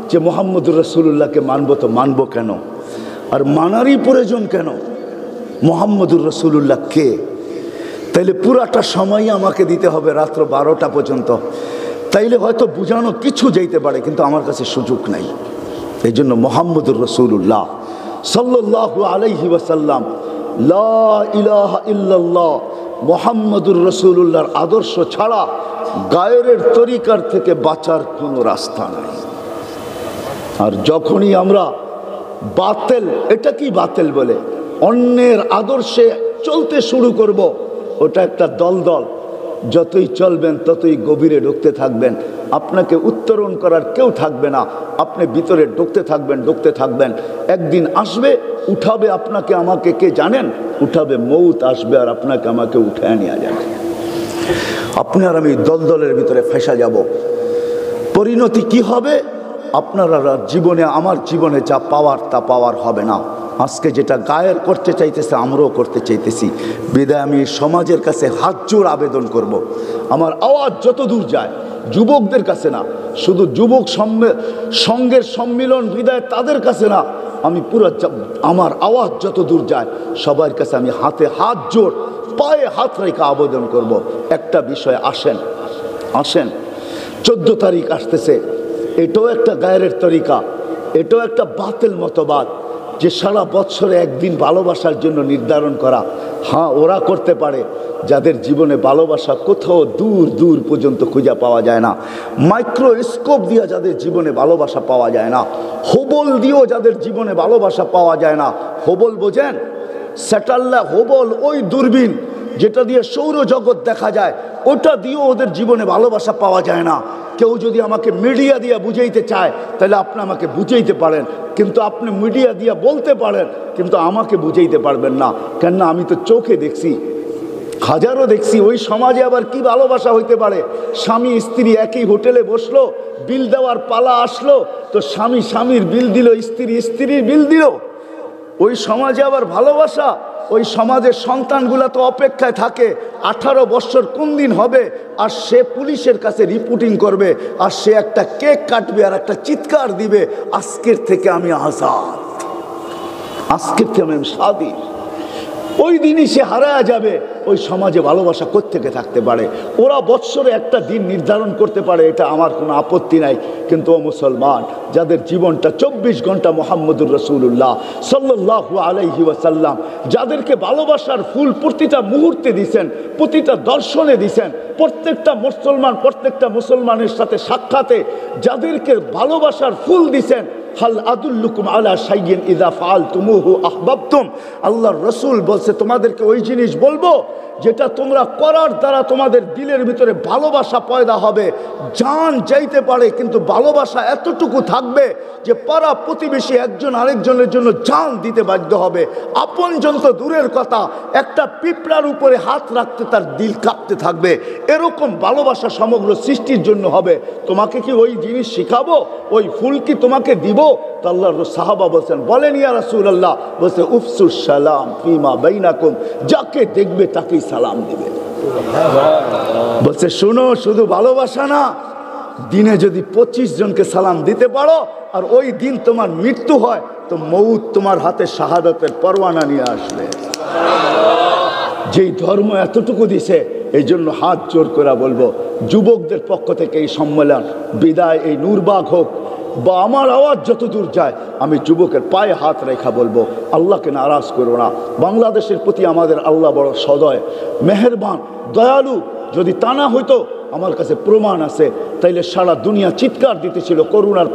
যে মুহাম্মদুর রাসূলুল্লাহকে মানবো, তো মানবো কেন, আর মানারই প্রয়োজন কেন? মুহাম্মদুর রাসূলুল্লাহ কে? তাইলে পুরাটা সময় আমাকে দিতে হবে রাত্র 12টা পর্যন্ত, তাইলে হয়তো বুঝানো কিছু যাইতে পারে, কিন্তু আমার কাছে সুযোগ নাই। এই জন্য মুহাম্মদুর রাসূলুল্লাহ সাল্লাল্লাহু আলাইহি ওয়াসাল্লাম, লা ইলাহা ইল্লাল্লাহ মুহাম্মদুর রাসূলুল্লাহর আদর্শ ছাড়া গায়রের তরিকার থেকে বাঁচার কোনো রাস্তা নাই। আর যখনই আমরা বাতিল, এটা কি বাতিল বলে, অন্যের আদর্শে চলতে শুরু করব, ওটা একটা দলদল, যতই চলবেন ততই গভীরে ঢুকতে থাকবেন, আপনাকে উত্তরণ করার কেউ থাকবে না, আপনি ভিতরে ঢুকতে থাকবেন। একদিন আসবে, উঠাবে আপনাকে আমাকে, কে জানেন? উঠাবে মৌত, আসবে আর আপনাকে আমাকে উঠায় নিয়ে যাবে। আপনি আর আমি দলদলের ভিতরে ফেঁসা যাব। পরিণতি কি হবে? আপনারা জীবনে, আমার জীবনে যা পাওয়ার তা পাওয়ার হবে না। আজকে যেটা গায়ের করতে চাইতেছে আমরাও করতে চাইতেছি। বিদায় আমি সমাজের কাছে হাত জোড় আবেদন করব, আমার আওয়াজ যত দূর যায়, যুবকদের কাছে না, শুধু যুবক সঙ্গের সম্মিলন বিদায় তাদের কাছে না, আমি পুরো আমার আওয়াজ যত দূর যায় সবার কাছে আমি হাতে হাত জোড়, পায়ে হাত রেখে আবেদন করব, একটা বিষয় আসেন 14 তারিখ আসতেছে, এটাও একটা গায়ের তরিকা, এটাও একটা বাতিল মতবাদ, যে সারা বছরে একদিন ভালোবাসার জন্য নির্ধারণ করা। হ্যাঁ, ওরা করতে পারে যাদের জীবনে ভালোবাসা কোথাও দূর দূর পর্যন্ত খুঁজে পাওয়া যায় না, মাইক্রোস্কোপ দিয়ে যাদের জীবনে ভালোবাসা পাওয়া যায় না, হোবল দিয়েও যাদের জীবনে ভালোবাসা পাওয়া যায় না। হোবল বোঝেন? স্যাটেলাইট হোবল, ওই দূরবীন যেটা দিয়ে সৌরজগৎ দেখা যায়, ওটা দিয়েও ওদের জীবনে ভালোবাসা পাওয়া যায় না। কেউ যদি আমাকে মিডিয়া দিয়ে বুঝাইতে চায়, তাহলে আপনি আমাকে বুঝাইতে পারেন, কিন্তু আপনি মিডিয়া দিয়ে বলতে পারেন, কিন্তু আমাকে বুঝাইতে পারবেন না। কেননা আমি তো চোখে দেখছি, হাজারো দেখছি। ওই সমাজে আবার কি ভালোবাসা হইতে পারে? স্বামী স্ত্রী একই হোটেলে বসলো, বিল দেওয়ার পালা আসলো, তো স্বামী স্বামীর বিল দিল, স্ত্রী স্ত্রীর বিল দিল। ওই সমাজে আবার ভালোবাসা? ওই সমাজের সন্তানগুলা তো অপেক্ষায় থাকে 18 বছর কোন দিন হবে, আর সে পুলিশের কাছে রিপোর্টিং করবে, আর সে একটা কেক কাটবে আর একটা চিৎকার দিবে, আজকের থেকে আমি আজাদ, আজকের থেকে আমি স্বাধীন। ওই দিনই সে হারায়া যাবে। ওই সমাজে ভালোবাসা কোত্থেকে থাকতে পারে? ওরা বৎসরে একটা দিন নির্ধারণ করতে পারে, এটা আমার কোনো আপত্তি নাই। কিন্তু ও মুসলমান, যাদের জীবনটা 24 ঘন্টা মুহাম্মদুর রাসূলুল্লাহ সাল্লাল্লাহু আলাইহি ওয়াসাল্লাম, যাদেরকে ভালোবাসার ফুল প্রতিটা মুহূর্তে দিছেন, প্রতিটা দর্শনে দিছেন, প্রত্যেকটা মুসলমানের সাথে সাক্ষাতে যাদেরকে ভালোবাসার ফুল দিছেন, হাল আদুল্লুকুম আলা শাইইন ইযা ফাআলতুমুহু আহবাবতুম, আল্লাহর রাসূল বলছে তোমাদেরকে ওই জিনিস বলবো যেটা তোমরা করার দ্বারা তোমাদের দিলের ভিতরে ভালোবাসা পয়দা হবে। জান যাইতে পারে, কিন্তু ভালোবাসা এতটুকু থাকবে যে পাড়া প্রতিবেশী একজন আরেকজনের জন্য জান দিতে বাধ্য হবে। আপনজন তো দূরের কথা, একটা পিঁপড়ার উপরে হাত রাখতে তার দিল কাঁপতে থাকবে। এরকম ভালোবাসা সমগ্র সৃষ্টির জন্য হবে। তোমাকে কি ওই জিনিস শিখাবো? ওই ফুল কি তোমাকে দিব? তো আল্লাহর সাহাবা বলছেন, বলেন ইয়া রাসূলুল্লাহ, বলছে উফসুস সালাম ফিমা বাইনাকুম, যাকে দেখবে তাকেই সালাম দিবে। বলছে শোনো, শুধু ভালোবাসা না, দিনে যদি 25 জনকে সালাম দিতে পারো, আর ওই দিন তোমার মৃত্যু হয়, তো মউত তোমার হাতে শাহাদাতের পরওয়ানা নিয়ে আসবে। যেই ধর্ম এতটুকু দিছে, এই জন্য হাত জোর করে বলবো, যুবকদের পক্ষ থেকে এই সম্মেলন বিদায়, এই নূরবাগ হোক বা আমার আওয়াজ যত দূর যায়, আমি যুবকের পায়ে হাত রেখা বলবো, আল্লাহকে নারাজ করো না। বাংলাদেশের প্রতি আমাদের আল্লাহ বড় সদয়, মেহেরবান, দয়ালু। যদি তা না হইতো, আমার কাছে প্রমাণ আছে, তাইলে সারা দুনিয়া চিৎকার দিতেছিল। করোনার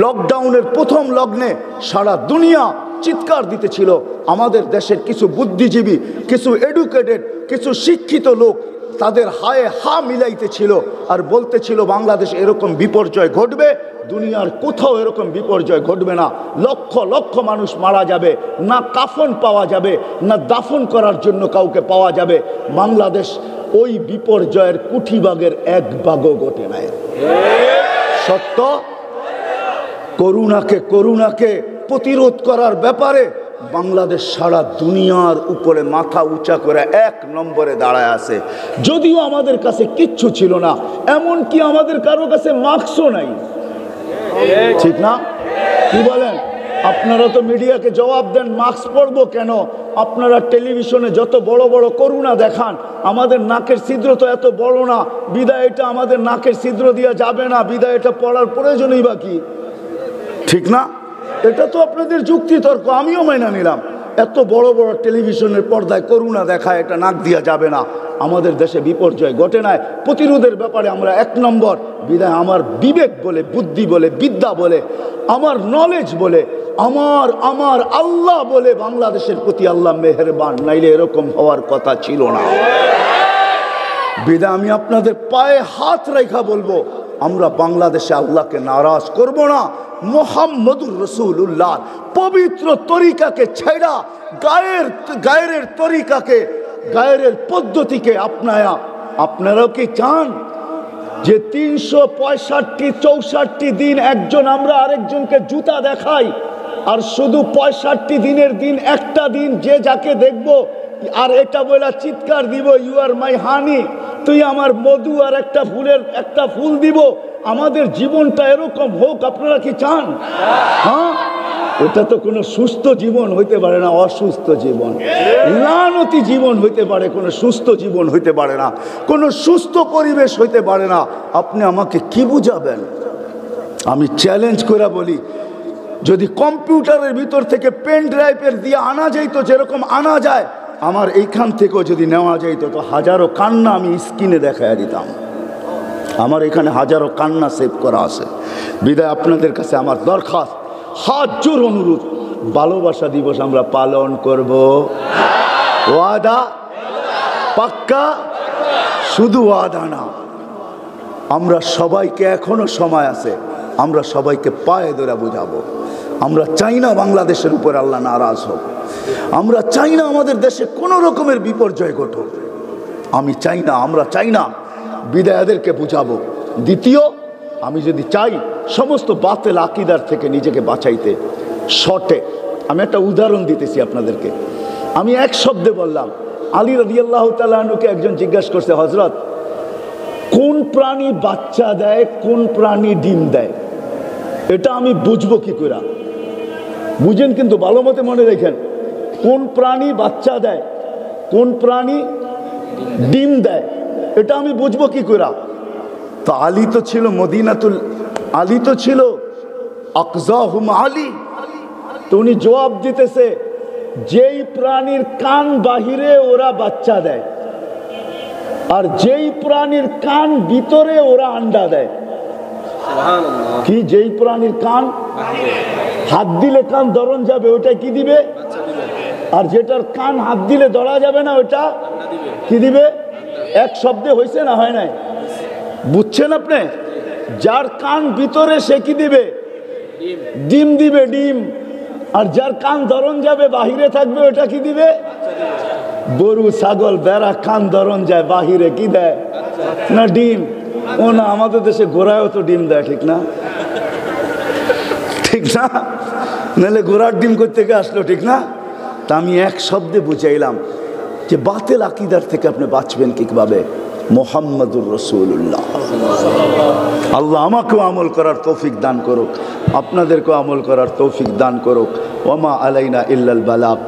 লকডাউনের প্রথম লগ্নে সারা দুনিয়া চিৎকার দিতেছিল। আমাদের দেশের কিছু বুদ্ধিজীবী, কিছু এডুকেটেড, কিছু শিক্ষিত লোক তাদের হায়ে হা মিলাইতেছিল আর বলতেছিল বাংলাদেশ এরকম বিপর্যয় ঘটবে, দুনিয়ার কোথাও এরকম বিপর্যয় ঘটবে না, লক্ষ লক্ষ মানুষ মারা যাবে, না কাফন পাওয়া যাবে, না দাফন করার জন্য কাউকে পাওয়া যাবে। বাংলাদেশ ওই বিপর্যয়ের কুঠিবাগের এক ভাগও ঘটে নাই। সত্য। করুণাকে প্রতিরোধ করার ব্যাপারে বাংলাদেশ সারা দুনিয়ার উপরে মাথা উঁচা করে 1 নম্বরে দাঁড়ায় আছে। যদিও আমাদের কাছে কিচ্ছু ছিল না, এমনকি আমাদের কারো কাছে মাস্কও নাই, ঠিক না? কি বলেন? আপনারা তো মিডিয়াকে জবাব দেন, মাস্ক পরবো কেন? আপনারা টেলিভিশনে যত বড় বড় করুণা দেখান, আমাদের নাকের ছিদ্র তো এত বড় না, বিদায় এটা আমাদের নাকের ছিদ্র দিয়া যাবে না, বিদায় এটা পড়ার প্রয়োজনই বা কি, ঠিক না? এটা তো আপনাদের যুক্তি তর্ক, আমিও মাইনা নিলাম। এত বড় বড় টেলিভিশনের পর্দায় করুণা দেখায়, এটা নাক দিয়া যাবে না। আমাদের দেশে বিপর্যয় ঘটে নাই, প্রতিরোধের ব্যাপারে আমরা 1 নম্বর। বিদায় আমার বিবেক বলে, বুদ্ধি বলে, বিদ্যা বলে, আমার নলেজ বলে, আমার আল্লাহ বলে বাংলাদেশের প্রতি আল্লাহ মেহেরবান, নাইলে এরকম হওয়ার কথা ছিল না। বিদায় আমি আপনাদের পায়ে হাত রেখা বলবো, আমরা বাংলাদেশে আল্লাহকে নারাজ করব না। মুহাম্মদুর রাসূলুল্লাহ পবিত্র তরিকাকে ছেড়া গায়ের তরিকাকে, গায়ের পদ্ধতিকে আপনায়া আপনারাও কি চান যে 365-64 দিন একজন আমরা আরেকজনকে জুতা দেখাই, আর শুধু 65 দিনের দিন একটা দিন যে যাকে দেখবো আর এটা বলে চিৎকার দিব, ইউ আর মাই হানি, তুই আমার মধু, আর একটা ফুল দিব? আমাদের জীবনটা এরকম হোক, আপনারা কি চান? হ্যাঁ, এটা তো কোনো সুস্থ জীবন হইতে পারে না, অসুস্থ জীবন, লানতি জীবন হইতে পারে, কোনো সুস্থ জীবন হইতে পারে না, কোনো সুস্থ পরিবেশ হইতে পারে না। আপনি আমাকে কি বুঝাবেন? আমি চ্যালেঞ্জ করে বলি, যদি কম্পিউটারের ভিতর থেকে পেন ড্রাইভের দিয়ে আনা যাইতো, যেরকম আনা যায়, আমার এইখান থেকেও যদি নেওয়া যাইত, তো হাজারো কান্না আমি স্ক্রিনে দেখাইয়া দিতাম। আমার এখানে হাজারো কান্না সেভ করা আছে। বিদায় আপনাদের কাছে আমার দরখাস্ত, হাত জোর অনুরোধ, ভালোবাসা দিবস আমরা পালন করব। ওয়াদা পাক্কা? শুধু ওয়াদা না, আমরা সবাইকে, এখনো সময় আছে, আমরা সবাইকে পায়ে ধরে বুঝাবো। আমরা চাই না বাংলাদেশের উপর আল্লাহ নারাজ হোক, আমরা চাই না আমাদের দেশে কোনো রকমের বিপর্যয় ঘটুক। আমি চাই না, আমরা চাই না, বিদায় এদেরকে বুঝাবো। দ্বিতীয়, আমি যদি চাই সমস্ত বাতিল আকীদার থেকে নিজেকে বাঁচাইতে, শর্টে আমি একটা উদাহরণ দিতেছি আপনাদেরকে। আমি এক শব্দে বললাম, আলী রাদিয়াল্লাহু তাআলা আনহুকে একজন জিজ্ঞাসা করছে, হযরত কোন প্রাণী বাচ্চা দেয়, কোন প্রাণী ডিম দেয়, এটা আমি বুঝবো কি করে? বুঝেন কিন্তু ভালো মতে মনে রেখেন, কোন প্রাণী বাচ্চা দেয়, কোন প্রাণী ডিম দেয়, এটা আমি বুঝবো কি করে? তো আলী তো ছিল মদিনাতুল, আলী তো ছিল আকজাহুম আলী। তো উনি জবাব দিতেছে, যেই প্রাণীর কান বাহিরে ওরা বাচ্চা দেয়, আর যেই প্রাণীর কান ভিতরে ওরা আন্ডা দেয়। কি? যেই প্রাণীর কান হাত দিলে কান ধরন যাবে, ওটা কি দিবে? আর যেটার কান হাত দিলে ধরা যাবে না, ওটা কি দিবে? এক শব্দে হয়েছে না হয় নাই? বুঝছেন আপনি? যার কান ভিতরে সে কি দিবে? ডিম দিবে, ডিম। আর যার কান ধরন যাবে বাহিরে থাকবে, ওটা কি দিবে? গরু, ছাগল, বেড়া কান ধরন যায় বাহিরে, কি দেয়? না ডিম। ও না, আমাদের দেশে ঘোড়ায়ও তো ডিম দেয়, ঠিক না? ঠিক না? নাহলে ঘোড়ার ডিম করতে গিয়ে আসলো, ঠিক না? তা আমি এক শব্দে বুঝাইলাম যে বাতিল আকীদার থেকে আপনি বাঁচবেন কিভাবে? মুহাম্মাদুর রাসূলুল্লাহ। আল্লাহ আমাকেও আমল করার তৌফিক দান করুক, আপনাদেরকেও আমল করার তৌফিক দান করুক। ওয়া মা আলাইনা ইল্লাল বালাগ।